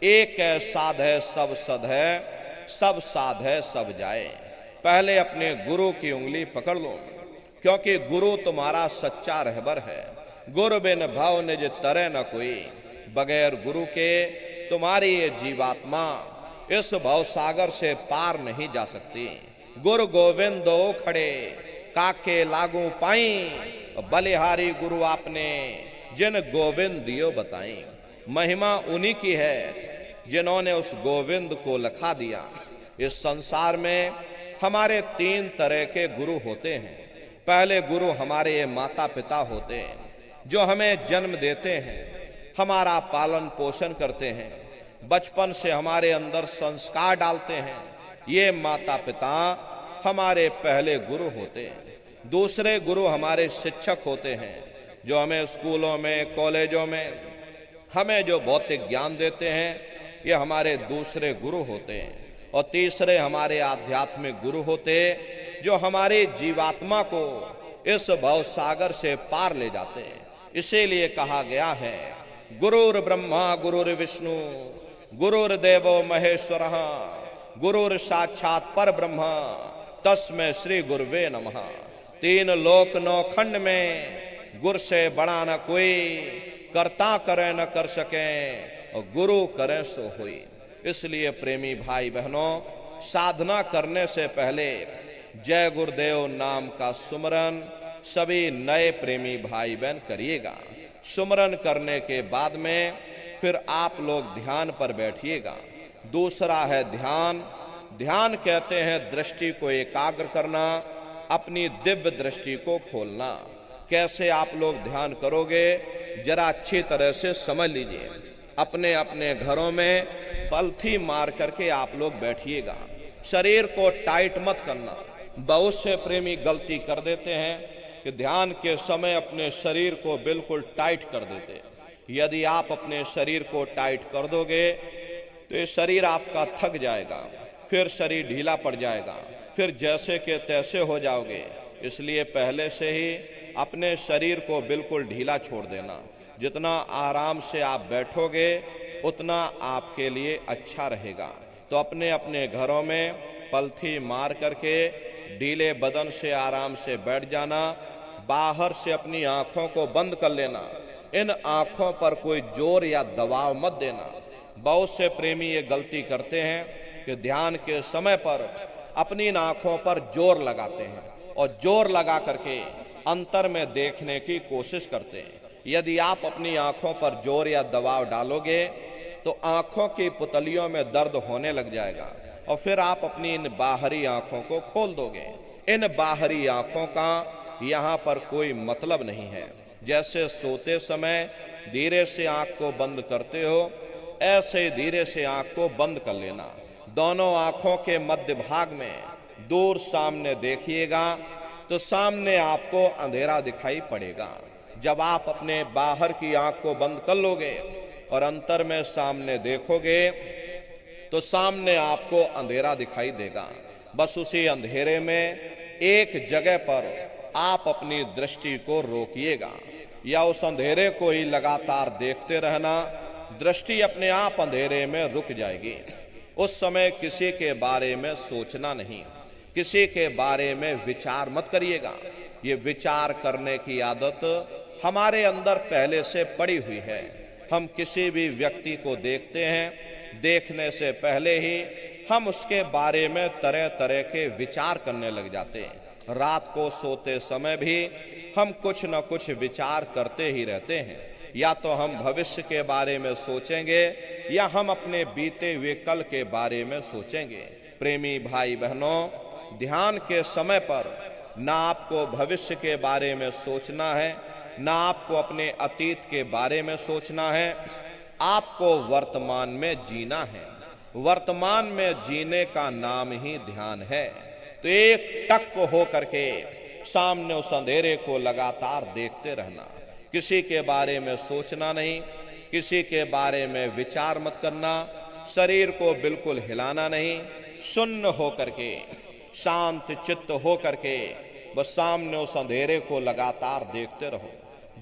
एक है साध है सब सद है, सब साध है सब जाए। पहले अपने गुरु की उंगली पकड़ लो, क्योंकि गुरु तुम्हारा सच्चा रहबर है। गुरु बिन भव निज तरे न कोई, बगैर गुरु के तुम्हारी ये जीवात्मा इस भव सागर से पार नहीं जा सकती। गुरु गोविंद दो खड़े काके लागू पाई, बलिहारी गुरु आपने जिन गोविंद दियो बताई। महिमा उन्हीं की है जिन्होंने उस गोविंद को लखा दिया। इस संसार में हमारे 3 तरह के गुरु होते हैं। पहले गुरु हमारे माता पिता होते हैं, जो हमें जन्म देते हैं, हमारा पालन पोषण करते हैं, बचपन से हमारे अंदर संस्कार डालते हैं। ये माता पिता हमारे पहले गुरु होते हैं। दूसरे गुरु हमारे शिक्षक होते हैं, जो हमें स्कूलों में कॉलेजों में हमें जो भौतिक ज्ञान देते हैं, ये हमारे दूसरे गुरु होते हैं। और तीसरे हमारे आध्यात्मिक गुरु होते, जो हमारी जीवात्मा को इस भव सागर से पार ले जाते हैं। इसीलिए कहा गया है, गुरुर ब्रह्मा गुरुर विष्णु गुरुर्देवो महेश्वरः गुरुर साक्षात पर ब्रह्म तस्मै श्री गुरुवे नमः। तीन लोक नौ खंड में गुर से बड़ा न कोई, करता करे न कर सके और गुरु करे सो होई। इसलिए प्रेमी भाई बहनों, साधना करने से पहले जय गुरुदेव नाम का सुमरन सभी नए प्रेमी भाई बहन करिएगा। सुमरन करने के बाद में फिर आप लोग ध्यान पर बैठिएगा। दूसरा है ध्यान। ध्यान कहते हैं दृष्टि को एकाग्र करना, अपनी दिव्य दृष्टि को खोलना। कैसे आप लोग ध्यान करोगे जरा अच्छी तरह से समझ लीजिए। अपने अपने घरों में पलथी मार करके आप लोग बैठिएगा। शरीर को टाइट मत करना। बहुत से प्रेमी गलती कर देते हैं कि ध्यान के समय अपने शरीर को बिल्कुल टाइट कर देते हैं। यदि आप अपने शरीर को टाइट कर दोगे तो ये शरीर आपका थक जाएगा, फिर शरीर ढीला पड़ जाएगा, फिर जैसे के तैसे हो जाओगे। इसलिए पहले से ही अपने शरीर को बिल्कुल ढीला छोड़ देना। जितना आराम से आप बैठोगे उतना आपके लिए अच्छा रहेगा। तो अपने अपने घरों में पलथी मार करके ढीले बदन से आराम से बैठ जाना। बाहर से अपनी आंखों को बंद कर लेना। इन आंखों पर कोई जोर या दबाव मत देना। बहुत से प्रेमी ये गलती करते हैं कि ध्यान के समय पर अपनी इन आंखों पर जोर लगाते हैं और जोर लगा करके अंतर में देखने की कोशिश करते हैं। यदि आप अपनी आंखों पर जोर या दबाव डालोगे तो आंखों की पुतलियों में दर्द होने लग जाएगा और फिर आप अपनी इन बाहरी आंखों को खोल दोगे। इन बाहरी आंखों का यहाँ पर कोई मतलब नहीं है। जैसे सोते समय धीरे से आंख को बंद करते हो, ऐसे धीरे से आंख को बंद कर लेना। दोनों आंखों के मध्य भाग में दूर सामने देखिएगा तो सामने आपको अंधेरा दिखाई पड़ेगा। जब आप अपने बाहर की आंख को बंद कर लोगे और अंतर में सामने देखोगे तो सामने आपको अंधेरा दिखाई देगा। बस उसी अंधेरे में एक जगह पर आप अपनी दृष्टि को रोकिएगा या उस अंधेरे को ही लगातार देखते रहना। दृष्टि अपने आप अंधेरे में रुक जाएगी। उस समय किसी के बारे में सोचना नहीं, किसी के बारे में विचार मत करिएगा। ये विचार करने की आदत हमारे अंदर पहले से पड़ी हुई है। हम किसी भी व्यक्ति को देखते हैं, देखने से पहले ही हम उसके बारे में तरह तरह के विचार करने लग जाते हैं। रात को सोते समय भी हम कुछ न कुछ विचार करते ही रहते हैं। या तो हम भविष्य के बारे में सोचेंगे या हम अपने बीते हुए कल के बारे में सोचेंगे। प्रेमी भाई बहनों, ध्यान के समय पर ना आपको भविष्य के बारे में सोचना है, ना आपको अपने अतीत के बारे में सोचना है। आपको वर्तमान में जीना है। वर्तमान में जीने का नाम ही ध्यान है। तो एक टक हो करके सामने उस अंधेरे को लगातार देखते रहना। किसी के बारे में सोचना नहीं, किसी के बारे में विचार मत करना। शरीर को बिल्कुल हिलाना नहीं। शून्य हो करके, शांत चित्त हो करके बस सामने उस अंधेरे को लगातार देखते रहो।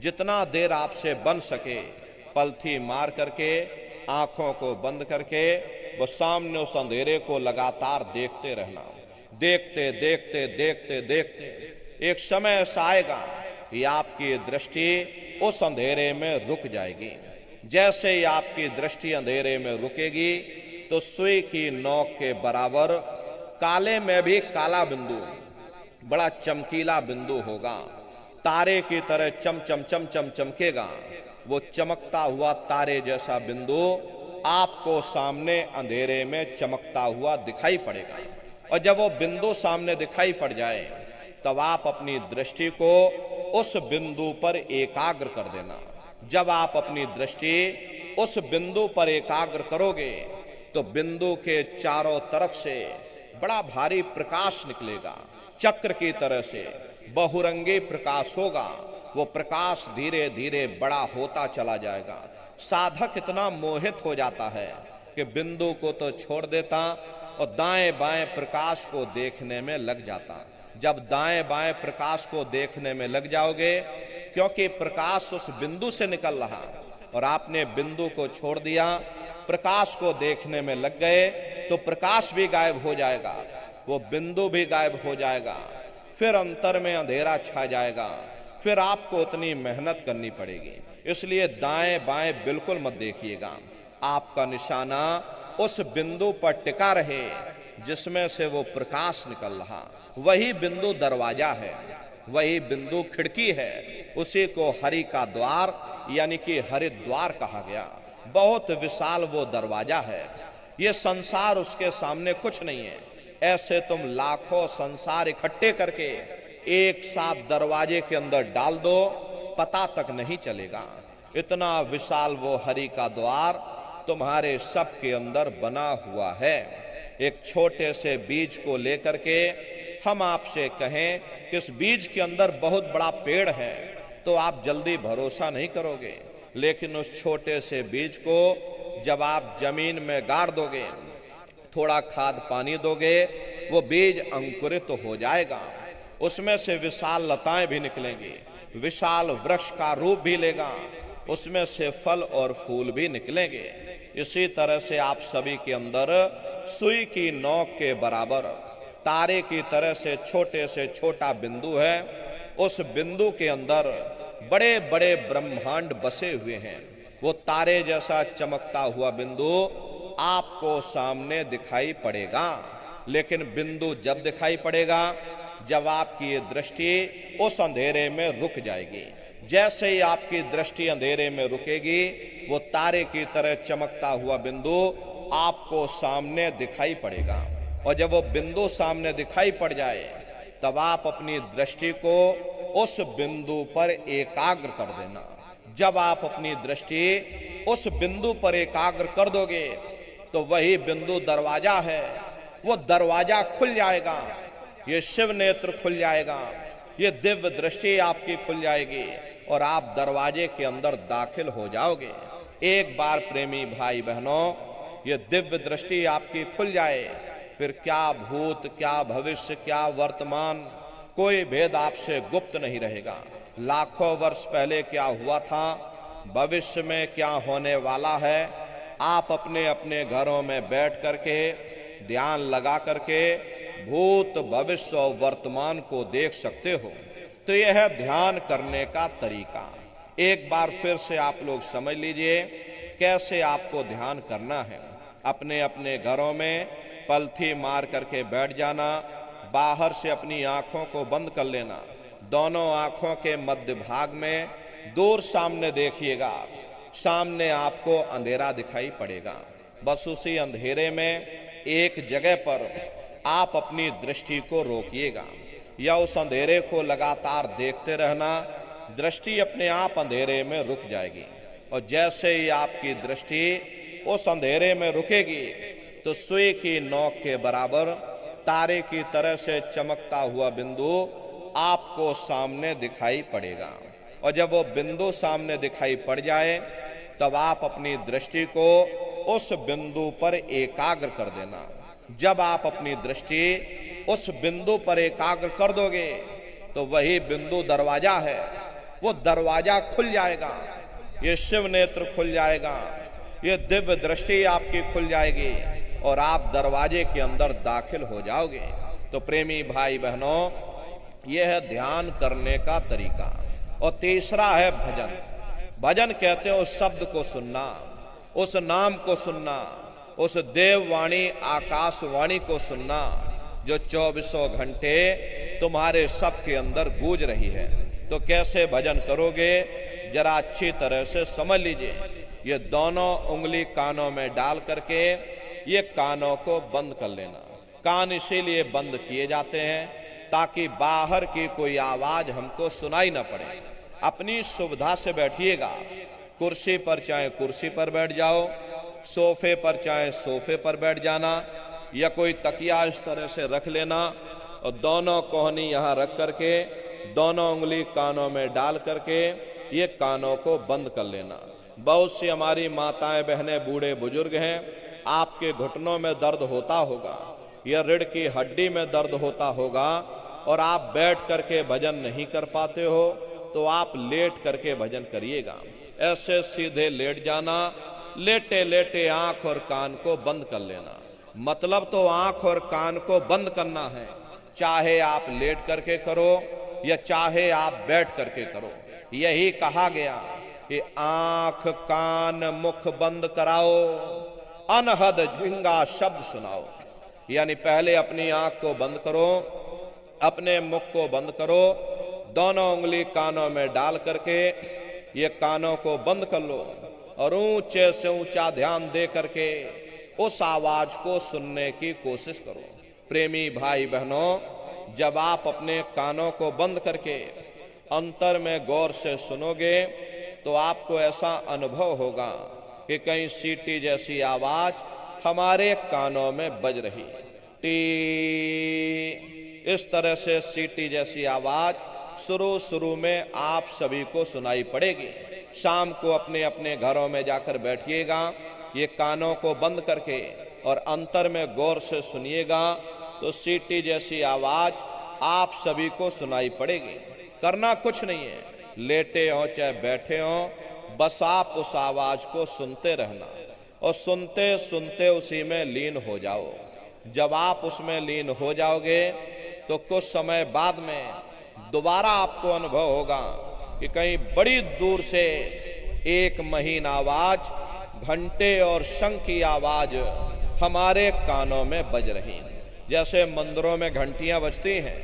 जितना देर आपसे बन सके पलथी मार करके, आंखों को बंद करके बस सामने उस अंधेरे को लगातार देखते रहना। देखते देखते देखते देखते एक समय ऐसा आएगा कि आपकी दृष्टि उस अंधेरे में रुक जाएगी। जैसे ही आपकी दृष्टि अंधेरे में रुकेगी तो सुई की नोक के बराबर काले में भी काला बिंदु, बड़ा चमकीला बिंदु होगा। तारे की तरह चम चम चम चम चमकेगा। वो चमकता हुआ तारे जैसा बिंदु आपको सामने अंधेरे में चमकता हुआ दिखाई पड़ेगा। और जब वो बिंदु सामने दिखाई पड़ जाए तब आप अपनी दृष्टि को उस बिंदु पर एकाग्र कर देना। जब आप अपनी दृष्टि उस बिंदु पर एकाग्र करोगे तो बिंदु के चारों तरफ से बड़ा भारी प्रकाश निकलेगा। चक्र की तरह से बहुरंगी प्रकाश होगा। वो प्रकाश धीरे धीरे बड़ा होता चला जाएगा। साधक इतना मोहित हो जाता है कि बिंदु को तो छोड़ देता और दाएं बाएं प्रकाश को देखने में लग जाता। जब दाएं बाएं प्रकाश को देखने में लग जाओगे, क्योंकि प्रकाश उस बिंदु से निकल रहा और आपने बिंदु को छोड़ दिया, प्रकाश को देखने में लग गए, तो प्रकाश भी गायब हो जाएगा, वो बिंदु भी गायब हो जाएगा, फिर अंतर में अंधेरा छा जाएगा, फिर आपको उतनी मेहनत करनी पड़ेगी। इसलिए दाएं बाएं बिल्कुल मत देखिएगा, आपका निशाना उस बिंदु पर टिका रहे जिसमें से वो प्रकाश निकल रहा। वही बिंदु दरवाजा है, वही बिंदु खिड़की है, उसी को हरि का द्वार यानी कि हरिद्वार कहा गया। बहुत विशाल वो दरवाजा है, ये संसार उसके सामने कुछ नहीं है। ऐसे तुम लाखों संसार इकट्ठे करके एक साथ दरवाजे के अंदर डाल दो, पता तक नहीं चलेगा। इतना विशाल वो हरि का द्वार तुम्हारे सब के अंदर बना हुआ है। एक छोटे से बीज को लेकर के हम आपसे कहें कि इस बीज के अंदर बहुत बड़ा पेड़ है, तो आप जल्दी भरोसा नहीं करोगे। लेकिन उस छोटे से बीज को जब आप जमीन में गाड़ दोगे, थोड़ा खाद पानी दोगे, वो बीज अंकुरित तो हो जाएगा, उसमें से विशाल लताएं भी निकलेंगी, विशाल वृक्ष का रूप भी लेगा, उसमें से फल और फूल भी निकलेंगे। इसी तरह से आप सभी के अंदर सुई की नोक के बराबर तारे की तरह से छोटा बिंदु है। उस बिंदु के अंदर बड़े बड़े ब्रह्मांड बसे हुए हैं। वो तारे जैसा चमकता हुआ बिंदु आपको सामने दिखाई पड़ेगा। लेकिन बिंदु जब दिखाई पड़ेगा जब आपकी ये दृष्टि उस अंधेरे में रुक जाएगी। जैसे ही आपकी दृष्टि अंधेरे में रुकेगी, वो तारे की तरह चमकता हुआ बिंदु आपको सामने दिखाई पड़ेगा। और जब वो बिंदु सामने दिखाई पड़ जाए, तब आप अपनी दृष्टि को उस बिंदु पर एकाग्र कर देना। जब आप अपनी दृष्टि उस बिंदु पर एकाग्र कर दोगे, तो वही बिंदु दरवाजा है, वो दरवाजा खुल जाएगा, ये शिव नेत्र खुल जाएगा, ये दिव्य दृष्टि आपकी खुल जाएगी और आप दरवाजे के अंदर दाखिल हो जाओगे। एक बार प्रेमी भाई बहनों, ये दिव्य दृष्टि आपकी खुल जाए, फिर क्या भूत, क्या भविष्य, क्या वर्तमान, कोई भेद आपसे गुप्त नहीं रहेगा। लाखों वर्ष पहले क्या हुआ था, भविष्य में क्या होने वाला है, आप अपने अपने घरों में बैठ करके ध्यान लगा करके भूत, भविष्य और वर्तमान को देख सकते हो। तो यह है ध्यान करने का तरीका। एक बार फिर से आप लोग समझ लीजिए कैसे आपको ध्यान करना है। अपने अपने घरों में पलथी मार करके बैठ जाना, बाहर से अपनी आंखों को बंद कर लेना, दोनों आंखों के मध्य भाग में दूर सामने देखिएगा, सामने आपको अंधेरा दिखाई पड़ेगा। बस उसी अंधेरे में एक जगह पर आप अपनी दृष्टि को रोकिएगा या उस अंधेरे को लगातार देखते रहना। दृष्टि अपने आप अंधेरे में रुक जाएगी और जैसे ही आपकी दृष्टि उस अंधेरे में रुकेगी, तो सुई की नोक के बराबर तारे की तरह से चमकता हुआ बिंदु आपको सामने दिखाई पड़ेगा। और जब वो बिंदु सामने दिखाई पड़ जाए, तब आप अपनी दृष्टि को उस बिंदु पर एकाग्र कर देना। जब आप अपनी दृष्टि उस बिंदु पर एकाग्र कर दोगे, तो वही बिंदु दरवाजा है, वो दरवाजा खुल जाएगा, ये शिव नेत्र खुल जाएगा, ये दिव्य दृष्टि आपकी खुल जाएगी और आप दरवाजे के अंदर दाखिल हो जाओगे। तो प्रेमी भाई बहनों, यह है ध्यान करने का तरीका। और तीसरा है भजन। भजन कहते हैं उस शब्द को सुनना, उस नाम को सुनना, उस देववाणी आकाशवाणी को सुनना जो 24 घंटे तुम्हारे सब के अंदर गूंज रही है। तो कैसे भजन करोगे, जरा अच्छी तरह से समझ लीजिए। ये दोनों उंगली कानों में डाल करके ये कानों को बंद कर लेना। कान इसीलिए बंद किए जाते हैं ताकि बाहर की कोई आवाज हमको सुनाई ना पड़े। अपनी सुविधा से बैठिएगा, कुर्सी पर चाहे कुर्सी पर बैठ जाओ, सोफे पर चाहे सोफे पर बैठ जाना, या कोई तकिया इस तरह से रख लेना और दोनों कोहनी यहाँ रख करके दोनों उंगली कानों में डाल करके ये कानों को बंद कर लेना। बहुत सी हमारी माताएं बहनें बूढ़े बुजुर्ग हैं, आपके घुटनों में दर्द होता होगा या रीढ़ की हड्डी में दर्द होता होगा और आप बैठ करके भजन नहीं कर पाते हो, तो आप लेट करके भजन करिएगा। ऐसे सीधे लेट जाना, लेटे लेटे आंख और कान को बंद कर लेना। मतलब तो आंख और कान को बंद करना है, चाहे आप लेट करके करो या चाहे आप बैठ करके करो। यही कहा गया कि आंख कान मुख बंद कराओ, अनहद झिंगा शब्द सुनाओ। यानी पहले अपनी आंख को बंद करो, अपने मुख को बंद करो, दोनों उंगली कानों में डाल करके ये कानों को बंद कर लो और ऊंचे से ऊंचा ध्यान दे करके उस आवाज को सुनने की कोशिश करो। प्रेमी भाई बहनों, जब आप अपने कानों को बंद करके अंतर में गौर से सुनोगे तो आपको ऐसा अनुभव होगा कि कहीं सीटी जैसी आवाज हमारे कानों में बज रही। टी, इस तरह से सीटी जैसी आवाज शुरू में आप सभी को सुनाई पड़ेगी। शाम को अपने अपने घरों में जाकर बैठिएगा, ये कानों को बंद करके और अंतर में गौर से सुनिएगा तो सीटी जैसी आवाज आप सभी को सुनाई पड़ेगी। करना कुछ नहीं है, लेटे हो चाहे बैठे हो, बस आप उस आवाज को सुनते रहना और सुनते सुनते उसी में लीन हो जाओ। जब आप उसमें लीन हो जाओगे तो कुछ समय बाद में दोबारा आपको अनुभव होगा कि कहीं बड़ी दूर से एक महीन आवाज, घंटे और शंख की आवाज हमारे कानों में बज रही। जैसे मंदिरों में घंटियां बजती हैं,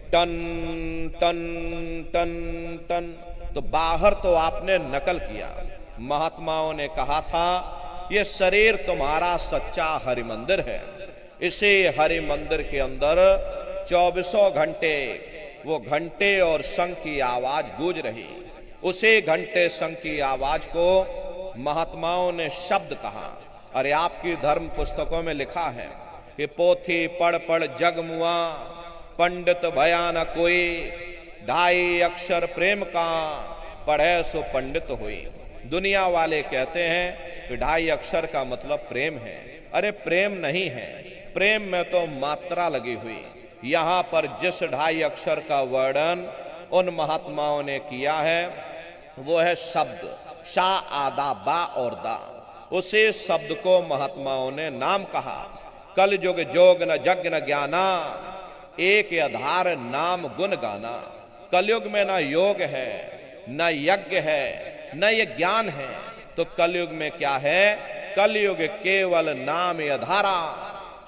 टन टन टन टन, तो बाहर तो आपने नकल किया। महात्माओं ने कहा था ये शरीर तुम्हारा सच्चा हरि मंदिर है, इसी हरि मंदिर के अंदर 24 घंटे वो घंटे और शंख की आवाज गूंज रही। उसी घंटे शंख की आवाज को महात्माओं ने शब्द कहा। अरे आपकी धर्म पुस्तकों में लिखा है कि पोथी पढ़ पढ़ जग मुआ, पंडित भया न कोई, 2.5 अक्षर प्रेम का, पढ़े सो पंडित हुई। दुनिया वाले कहते हैं कि 2.5 अक्षर का मतलब प्रेम है। अरे प्रेम नहीं है, प्रेम में तो मात्रा लगी हुई। यहाँ पर जिस 2.5 अक्षर का वर्णन उन महात्माओं ने किया है वो है शब्द, शा आदा बा और दा। उसी शब्द को महात्माओं ने नाम कहा। कल युग जोग न जग न ज्ञाना, एक आधार नाम गुण गाना। कलयुग में न योग है, न यज्ञ है, न ये ज्ञान है, तो कलयुग में क्या है? कलयुग केवल नाम आधारा,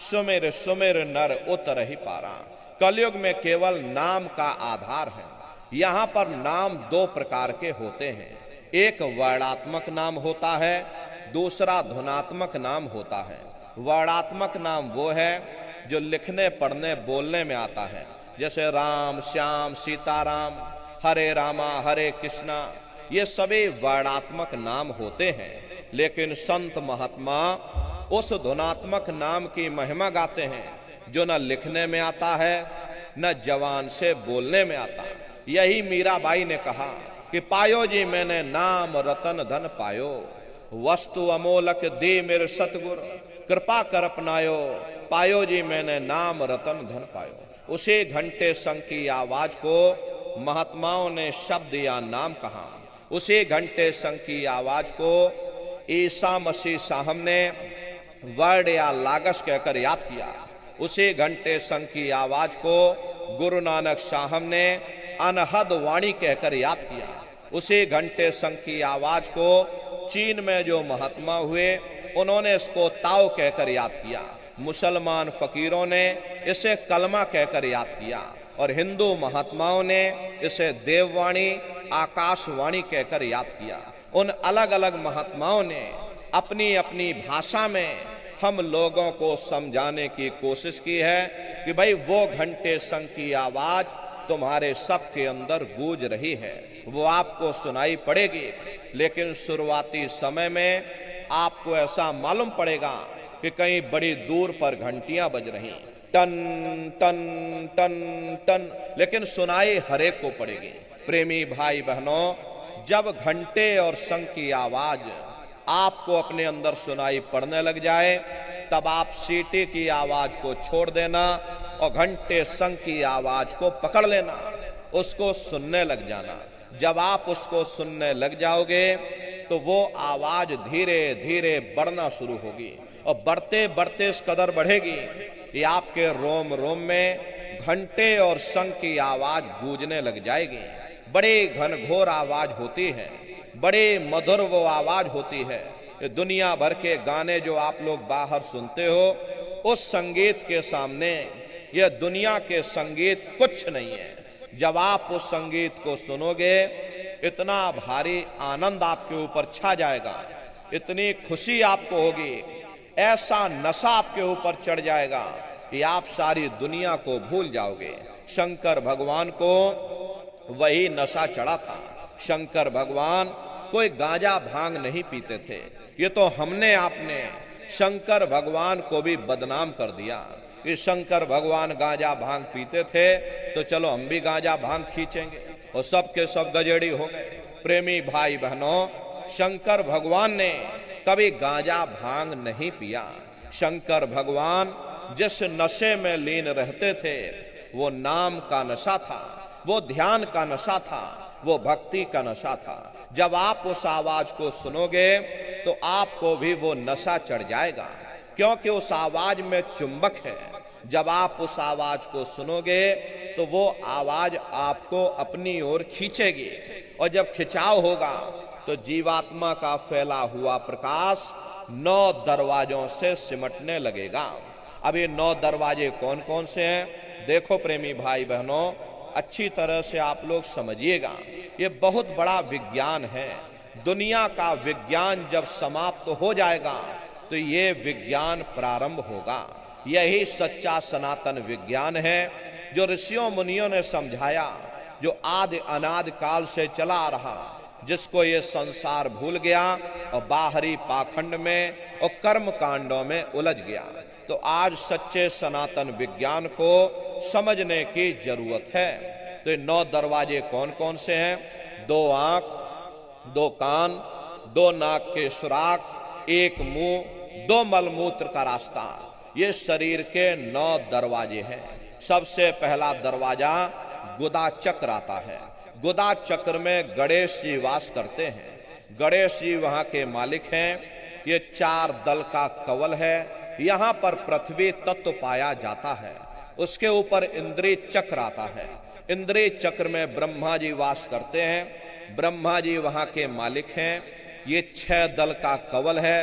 सुमिर सुमिर नर उतर ही पारा। कलयुग में केवल नाम का आधार है। यहाँ पर नाम 2 प्रकार के होते हैं, एक वर्णात्मक नाम होता है, दूसरा धुनात्मक नाम होता है। वर्णात्मक नाम वो है जो लिखने पढ़ने बोलने में आता है, जैसे राम श्याम सीताराम, हरे रामा हरे कृष्णा, ये सभी वर्णात्मक नाम होते हैं। लेकिन संत महात्मा उस धुनात्मक नाम की महिमा गाते हैं जो न लिखने में आता है न जवान से बोलने में आता। यही मीराबाई ने कहा कि पायो जी मैंने नाम रतन धन पायो, वस्तु अमोलक दे मेरे सतगुर, कृपा कर अपनायो, पायो जी मैंने नाम रतन धन पायो। उसे घंटे शंख की आवाज को महात्माओं ने शब्द या नाम कहा। उसे घंटे शंख की आवाज को ईसा मसीह साहब ने वर्ड या लागस कहकर याद किया। उसे घंटे शंख की आवाज को गुरु नानक साहब ने अनहद वाणी कहकर याद किया। उसे घंटे शंख की आवाज को चीन में जो महात्मा हुए उन्होंने इसको ताओ कहकर याद किया। मुसलमान फकीरों ने इसे कलमा कहकर याद किया और हिंदू महात्माओं ने इसे देववाणी आकाशवाणी कहकर याद किया। उन अलग अलग महात्माओं ने अपनी अपनी भाषा में हम लोगों को समझाने की कोशिश की है कि भाई वो घंटे शंख की आवाज तुम्हारे सबके अंदर गूंज रही है, वो आपको सुनाई पड़ेगी। लेकिन शुरुआती समय में आपको ऐसा मालूम पड़ेगा कि कहीं बड़ी दूर पर घंटियां बज रही, टन टन टन टन, लेकिन सुनाई हरेक को पड़ेगी। प्रेमी भाई बहनों, जब घंटे और शंख की आवाज आपको अपने अंदर सुनाई पड़ने लग जाए तब आप सीटी की आवाज को छोड़ देना और घंटे शंख की आवाज को पकड़ लेना, उसको सुनने लग जाना। जब आप उसको सुनने लग जाओगे तो वो आवाज धीरे धीरे बढ़ना शुरू होगी और बढ़ते बढ़ते इस कदर बढ़ेगी कि आपके रोम रोम में घंटे और शंख की आवाज गूंजने लग जाएगी। बड़े घनघोर आवाज होती है, बड़े मधुर वो आवाज होती है। ये दुनिया भर के गाने जो आप लोग बाहर सुनते हो, उस संगीत के सामने ये दुनिया के संगीत कुछ नहीं है। जब आप उस संगीत को सुनोगे, इतना भारी आनंद आपके ऊपर छा जाएगा, इतनी खुशी आपको होगी, ऐसा नशा आपके ऊपर चढ़ जाएगा कि आप सारी दुनिया को भूल जाओगे। शंकर भगवान को वही नशा चढ़ा था। शंकर भगवान कोई गांजा भांग नहीं पीते थे। ये तो हमने आपने शंकर भगवान को भी बदनाम कर दिया कि शंकर भगवान गांजा भांग पीते थे, तो चलो हम भी गांजा भांग खींचेंगे, और सब के सब गजेड़ी हो गए। प्रेमी भाई बहनों, शंकर भगवान ने कभी गांजा भांग नहीं पिया। शंकर भगवान जिस नशे में लीन रहते थे, वो नाम का नशा था, वो ध्यान का नशा था, वो भक्ति का नशा था। जब आप उस आवाज को सुनोगे तो आपको भी वो नशा चढ़ जाएगा, क्योंकि उस आवाज में चुंबक है। जब आप उस आवाज को सुनोगे तो वो आवाज आपको अपनी ओर खींचेगी, और जब खिंचाव होगा तो जीवात्मा का फैला हुआ प्रकाश 9 दरवाजों से सिमटने लगेगा। अब ये 9 दरवाजे कौन कौन से हैं? देखो प्रेमी भाई बहनों, अच्छी तरह से आप लोग समझिएगा, ये बहुत बड़ा विज्ञान है। दुनिया का विज्ञान जब समाप्त हो जाएगा तो ये विज्ञान प्रारंभ होगा। यही सच्चा सनातन विज्ञान है जो ऋषियों मुनियों ने समझाया, जो आदि अनादि काल से चला आ रहा, जिसको ये संसार भूल गया और बाहरी पाखंड में और कर्म कांडों में उलझ गया। तो आज सच्चे सनातन विज्ञान को समझने की जरूरत है। तो ये 9 दरवाजे कौन कौन से हैं? 2 आंख, 2 कान, 2 नाक के सुराख, 1 मुंह, 2 मलमूत्र का रास्ता, ये शरीर के 9 दरवाजे हैं। सबसे पहला दरवाजा गुदा चक्र आता है। गुदा चक्र में गणेश जी वास करते हैं। गणेश जी वहां के मालिक हैं। ये 4 दल का कवल है। यहाँ पर पृथ्वी तत्व पाया जाता है। उसके ऊपर इंद्रिय चक्र आता है। इंद्रिय चक्र में ब्रह्मा जी वास करते हैं। ब्रह्मा जी वहां के मालिक हैं। ये 6 दल का कवल है।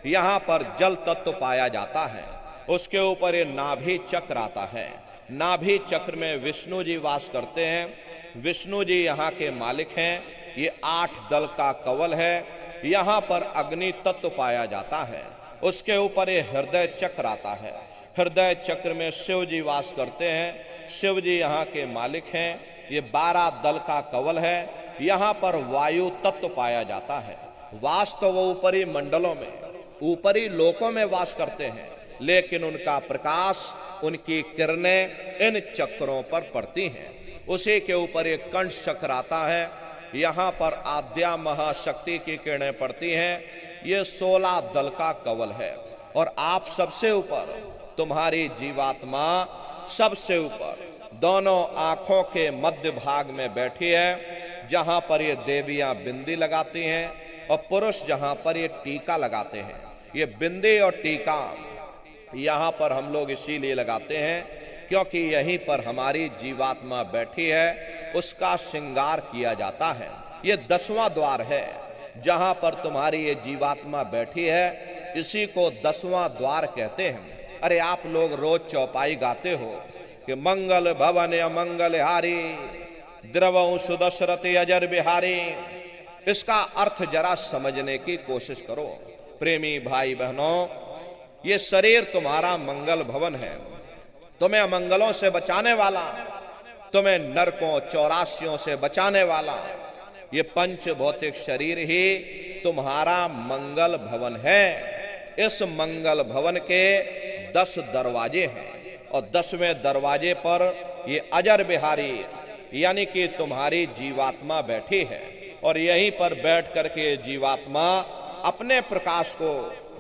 यहाँ पर जल तत्व पाया जाता है। उसके ऊपर ये नाभि चक्र आता है। नाभि चक्र में विष्णु जी वास करते हैं। विष्णु जी यहाँ के मालिक हैं। ये 8 दल का कवल है। यहाँ पर अग्नि तत्व पाया जाता है। उसके ऊपर ये हृदय चक्र आता है। हृदय चक्र में शिव जी वास करते हैं। शिव जी यहाँ के मालिक हैं। ये 12 दल का कवल है। यहाँ पर वायु तत्व पाया जाता है। वास तो वो ऊपरी मंडलों में, ऊपरी लोकों में वास करते हैं, लेकिन उनका प्रकाश, उनकी किरणें इन चक्रों पर पड़ती हैं। उसी के ऊपर एक कंठ चक्र आता है। यहाँ पर आद्या महाशक्ति की किरणें पड़ती हैं। ये 16 दल का कवल है। और आप सबसे ऊपर, तुम्हारी जीवात्मा सबसे ऊपर दोनों आंखों के मध्य भाग में बैठी है, जहां पर ये देवियां बिंदी लगाती हैं और पुरुष जहां पर ये टीका लगाते हैं। ये बिंदी और टीका यहाँ पर हम लोग इसीलिए लगाते हैं क्योंकि यहीं पर हमारी जीवात्मा बैठी है, उसका श्रृंगार किया जाता है। ये 10वां द्वार है जहां पर तुम्हारी ये जीवात्मा बैठी है, इसी को 10वां द्वार कहते हैं। अरे आप लोग रोज चौपाई गाते हो कि मंगल भवन अमंगल हारी, द्रवं सुदशरथ अजर बिहारी। इसका अर्थ जरा समझने की कोशिश करो प्रेमी भाई बहनों। ये शरीर तुम्हारा मंगल भवन है, तुम्हें अमंगलों से बचाने वाला, तुम्हें नरकों चौरासियों से बचाने वाला। ये पंच भौतिक शरीर ही तुम्हारा मंगल भवन है। इस मंगल भवन के 10 दरवाजे हैं और 10वें दरवाजे पर ये अजर बिहारी यानी कि तुम्हारी जीवात्मा बैठी है। और यहीं पर बैठ करके जीवात्मा अपने प्रकाश को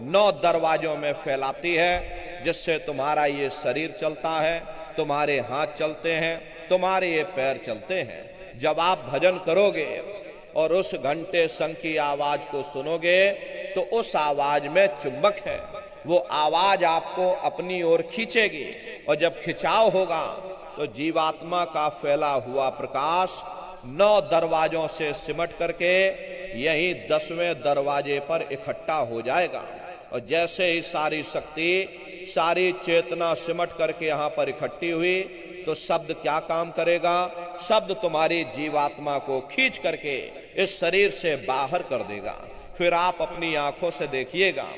9 दरवाजों में फैलाती है, जिससे तुम्हारा ये शरीर चलता है, तुम्हारे हाथ चलते हैं, तुम्हारे ये पैर चलते हैं। जब आप भजन करोगे और उस घंटे शंख की आवाज को सुनोगे तो उस आवाज में चुंबक है। वो आवाज आपको अपनी ओर खींचेगी, और जब खिंचाव होगा तो जीवात्मा का फैला हुआ प्रकाश 9 दरवाजों से सिमट करके यही 10वें दरवाजे पर इकट्ठा हो जाएगा। और जैसे ही सारी शक्ति, सारी चेतना सिमट करके यहां पर इकट्ठी हुई, तो शब्द क्या काम करेगा? शब्द तुम्हारी जीवात्मा को खींच करके इस शरीर से बाहर कर देगा। फिर आप अपनी आंखों से देखिएगा,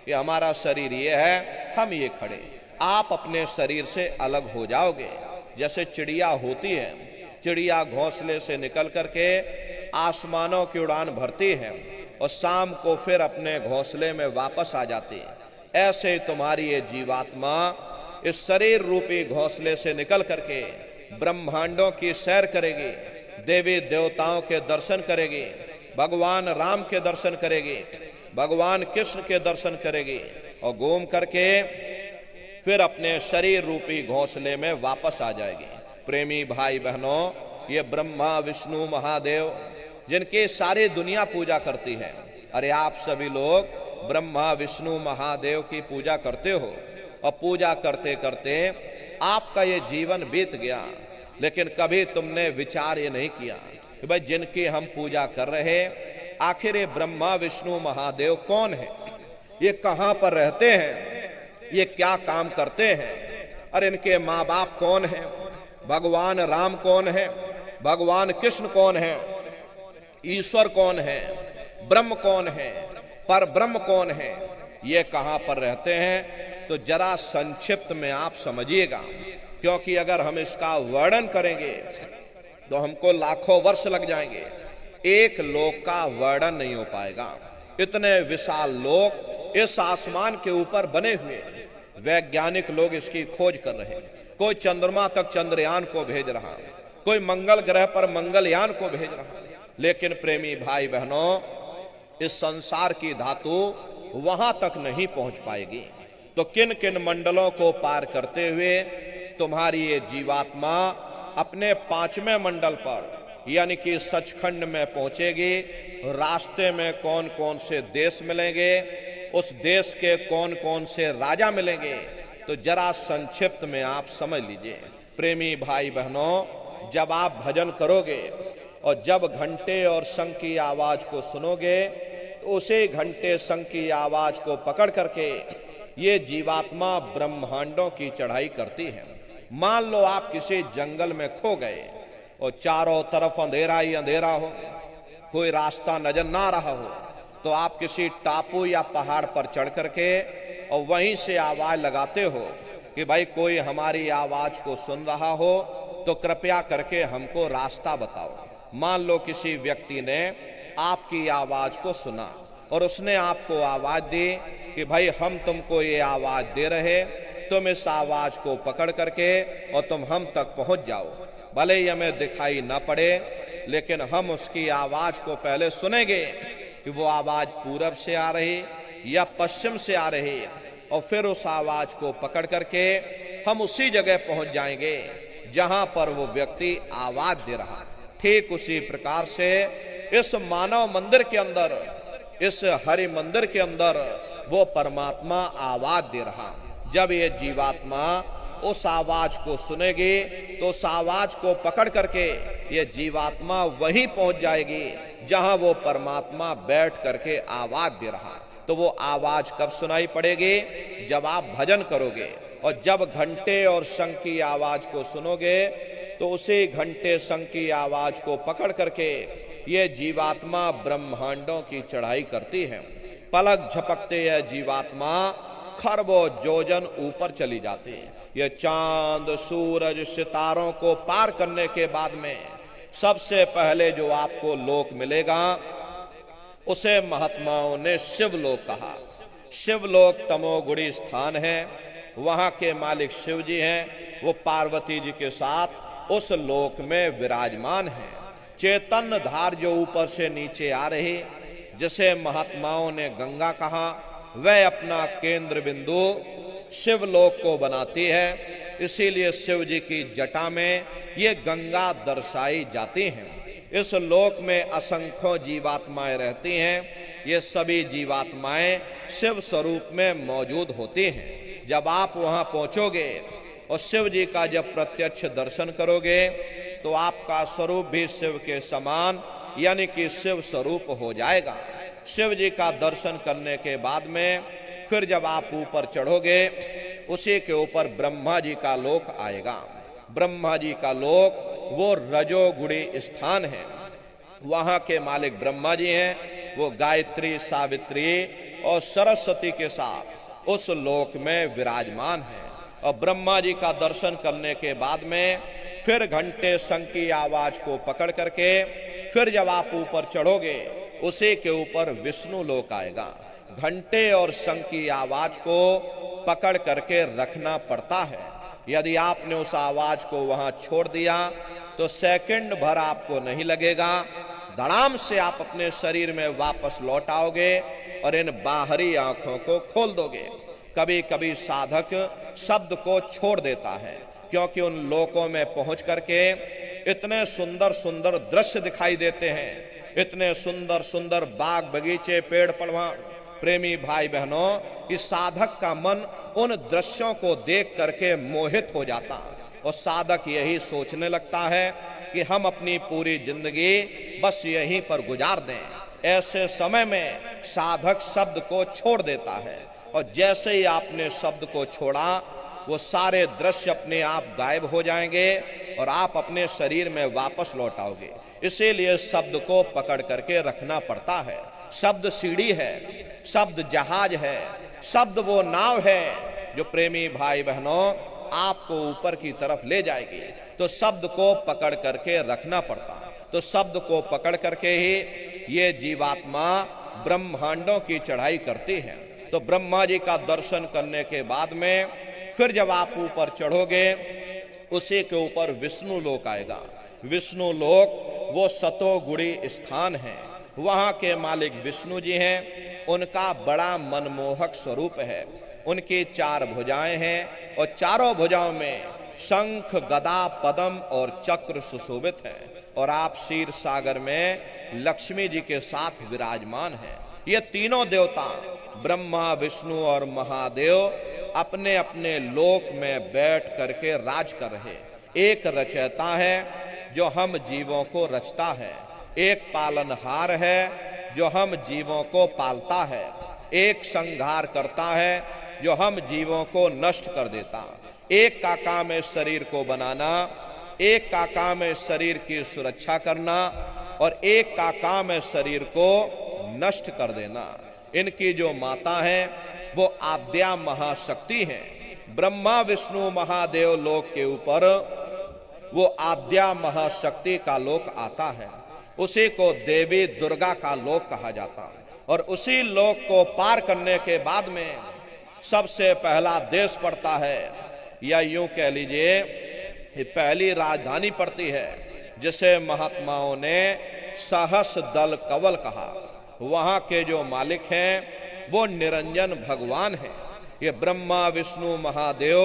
ये हमारा शरीर ये है, हम ये खड़े। आप अपने शरीर से अलग हो जाओगे। जैसे चिड़िया होती है, चिड़िया घोंसले से निकल करके आसमानों की उड़ान भरती है और शाम को फिर अपने घोंसले में वापस आ जाती है। ऐसे ही तुम्हारी ये जीवात्मा इस शरीर रूपी घोंसले से निकल करके ब्रह्मांडों की सैर करेगी, देवी देवताओं के दर्शन करेगी, भगवान राम के दर्शन करेगी, भगवान कृष्ण के दर्शन करेगी, और घूम करके फिर अपने शरीर रूपी घोंसले में वापस आ जाएगी। प्रेमी भाई बहनों, ये ब्रह्मा विष्णु महादेव जिनकी सारी दुनिया पूजा करती है, अरे आप सभी लोग ब्रह्मा विष्णु महादेव की पूजा करते हो, और पूजा करते करते आपका ये जीवन बीत गया, लेकिन कभी तुमने विचार ये नहीं किया कि भाई जिनकी हम पूजा कर रहे, आखिर ये ब्रह्मा विष्णु महादेव कौन है, ये कहां पर रहते हैं, ये क्या काम करते हैं, अरे इनके माँ बाप कौन है, भगवान राम कौन है, भगवान कृष्ण कौन है, ईश्वर कौन है, ब्रह्म कौन है, पर ब्रह्म कौन है, ये कहां पर रहते हैं? तो जरा संक्षिप्त में आप समझिएगा, क्योंकि अगर हम इसका वर्णन करेंगे तो हमको लाखों वर्ष लग जाएंगे। एक लोक का वर्णन नहीं हो पाएगा। इतने विशाल लोक इस आसमान के ऊपर बने हुए, वैज्ञानिक लोग इसकी खोज कर रहे हैं। कोई चंद्रमा तक चंद्रयान को भेज रहा है, कोई मंगल ग्रह पर मंगलयान को भेज रहा है, लेकिन प्रेमी भाई बहनों, इस संसार की धातु वहां तक नहीं पहुंच पाएगी। तो किन किन मंडलों को पार करते हुए तुम्हारी ये जीवात्मा अपने 5वें मंडल पर यानी कि सचखंड में पहुंचेगी। रास्ते में कौन कौन से देश मिलेंगे, उस देश के कौन कौन से राजा मिलेंगे, तो जरा संक्षिप्त में आप समझ लीजिए। प्रेमी भाई बहनों, जब आप भजन करोगे और जब घंटे और शंख की आवाज को सुनोगे, तो उसी घंटे शंख की आवाज को पकड़ करके ये जीवात्मा ब्रह्मांडों की चढ़ाई करती है। मान लो आप किसी जंगल में खो गए और चारों तरफ अंधेरा ही अंधेरा हो, कोई रास्ता नजर ना रहा हो, तो आप किसी टापू या पहाड़ पर चढ़ करके और वहीं से आवाज लगाते हो कि भाई कोई हमारी आवाज को सुन रहा हो तो कृपया करके हमको रास्ता बताओ। मान लो किसी व्यक्ति ने आपकी आवाज को सुना और उसने आपको आवाज दी कि भाई हम तुमको ये आवाज दे रहे, तुम इस आवाज को पकड़ करके और तुम हम तक पहुंच जाओ। भले ही हमें दिखाई न पड़े, लेकिन हम उसकी आवाज को पहले सुनेंगे कि वो आवाज पूरब से आ रही या पश्चिम से आ रही, और फिर उस आवाज को पकड़ करके हम उसी जगह पहुंच जाएंगे जहां पर वो व्यक्ति आवाज दे रहा। ठीक उसी प्रकार से इस मानव मंदिर के अंदर, इस हरि मंदिर के अंदर वो परमात्मा आवाज दे रहा। जब ये जीवात्मा उस आवाज को सुनेगी तो उस आवाज को पकड़ करके ये जीवात्मा वहीं पहुंच जाएगी जहां वो परमात्मा बैठ करके आवाज दे रहा। तो वो आवाज कब सुनाई पड़ेगी? जब आप भजन करोगे, और जब घंटे और शंख की आवाज को सुनोगे तो उसी घंटे शंख की आवाज को पकड़ करके ये जीवात्मा ब्रह्मांडों की चढ़ाई करती है। पलक झपकते यह जीवात्मा खरबों योजन ऊपर चली जाती है। ये चांद सूरज सितारों को पार करने के बाद में सबसे पहले जो आपको लोक मिलेगा उसे महात्माओं ने शिवलोक कहा। शिवलोक तमोगुणी स्थान है, वहां के मालिक शिव जी हैं, वो पार्वती जी के साथ उस लोक में विराजमान है। चैतन्य धार जो ऊपर से नीचे आ रही, जिसे महात्माओं ने गंगा कहा, वह अपना केंद्र बिंदु शिवलोक को बनाती है। इसीलिए शिव जी की जटा में ये गंगा दर्शाई जाती हैं। इस लोक में असंख्यों जीवात्माएं रहती हैं। ये सभी जीवात्माएं शिव स्वरूप में मौजूद होती हैं। जब आप वहां पहुंचोगे और शिव जी का जब प्रत्यक्ष दर्शन करोगे तो आपका स्वरूप भी शिव के समान यानी कि शिव स्वरूप हो जाएगा। शिव जी का दर्शन करने के बाद में फिर जब आप ऊपर चढ़ोगे उसी के ऊपर ब्रह्मा जी का लोक आएगा। ब्रह्मा जी का लोक वो रजोगुणी स्थान है। वहां के मालिक ब्रह्मा जी हैं। वो गायत्री, सावित्री और सरस्वती के साथ उस लोक में विराजमान है। और ब्रह्मा जी का दर्शन करने के बाद में फिर घंटे शंख की आवाज को पकड़ करके फिर जब आप ऊपर चढ़ोगे उसी के ऊपर विष्णु लोक आएगा। घंटे और शंख की आवाज को पकड़ करके रखना पड़ता है। यदि आपने उस आवाज को वहां छोड़ दिया तो सेकंड भर आपको नहीं लगेगा, धड़ाम से आप अपने शरीर में वापस लौट आओगे और इन बाहरी आंखों को खोल दोगे। कभी कभी साधक शब्द को छोड़ देता है क्योंकि उन लोकों में पहुंच करके इतने सुंदर सुंदर दृश्य दिखाई देते हैं, इतने सुंदर सुंदर बाग बगीचे, पेड़ पौधे। प्रेमी भाई बहनों, इस साधक का मन उन दृश्यों को देख करके मोहित हो जाता और साधक यही सोचने लगता है कि हम अपनी पूरी जिंदगी बस यहीं पर गुजार दें। ऐसे समय में साधक शब्द को छोड़ देता है और जैसे ही आपने शब्द को छोड़ा वो सारे दृश्य अपने आप गायब हो जाएंगे और आप अपने शरीर में वापस लौट आओगे। इसीलिए शब्द को पकड़ करके रखना पड़ता है। शब्द सीढ़ी है, शब्द जहाज है, शब्द वो नाव है जो प्रेमी भाई बहनों आपको ऊपर की तरफ ले जाएगी। तो शब्द को पकड़ करके रखना पड़ता। तो शब्द को पकड़ करके ही ये जीवात्मा ब्रह्मांडों की चढ़ाई करती है। तो ब्रह्मा जी का दर्शन करने के बाद में फिर जब आप ऊपर चढ़ोगे उसी के ऊपर विष्णु लोक आएगा। विष्णु लोक वो सतोगुणी स्थान है। वहां के मालिक विष्णु जी हैं। उनका बड़ा मनमोहक स्वरूप है। उनकी 4 भुजाएं हैं और चारों भुजाओं में शंख, गदा, पद्म और चक्र सुशोभित है। और आप क्षीर सागर में लक्ष्मी जी के साथ विराजमान हैं। ये तीनों देवता ब्रह्मा, विष्णु और महादेव अपने अपने लोक में बैठ करके राज कर रहे। एक रचयिता है जो हम जीवों को रचता है, एक पालनहार है जो हम जीवों को पालता है, एक संहार करता है जो हम जीवों को नष्ट कर देता। एक का काम है शरीर को बनाना, एक का काम है शरीर की सुरक्षा करना और एक का काम है शरीर को नष्ट कर देना। इनकी जो माता है वो आद्या महाशक्ति है। ब्रह्मा, विष्णु, महादेव लोक के ऊपर वो आद्या महाशक्ति का लोक आता है। उसी को देवी दुर्गा का लोक कहा जाता है। और उसी लोक को पार करने के बाद में सबसे पहला देश पड़ता है, या यूं कह लीजिए पहली राजधानी पड़ती है जिसे महात्माओं ने सहस दल कवल कहा। वहां के जो मालिक हैं वो निरंजन भगवान हैं। ये ब्रह्मा, विष्णु, महादेव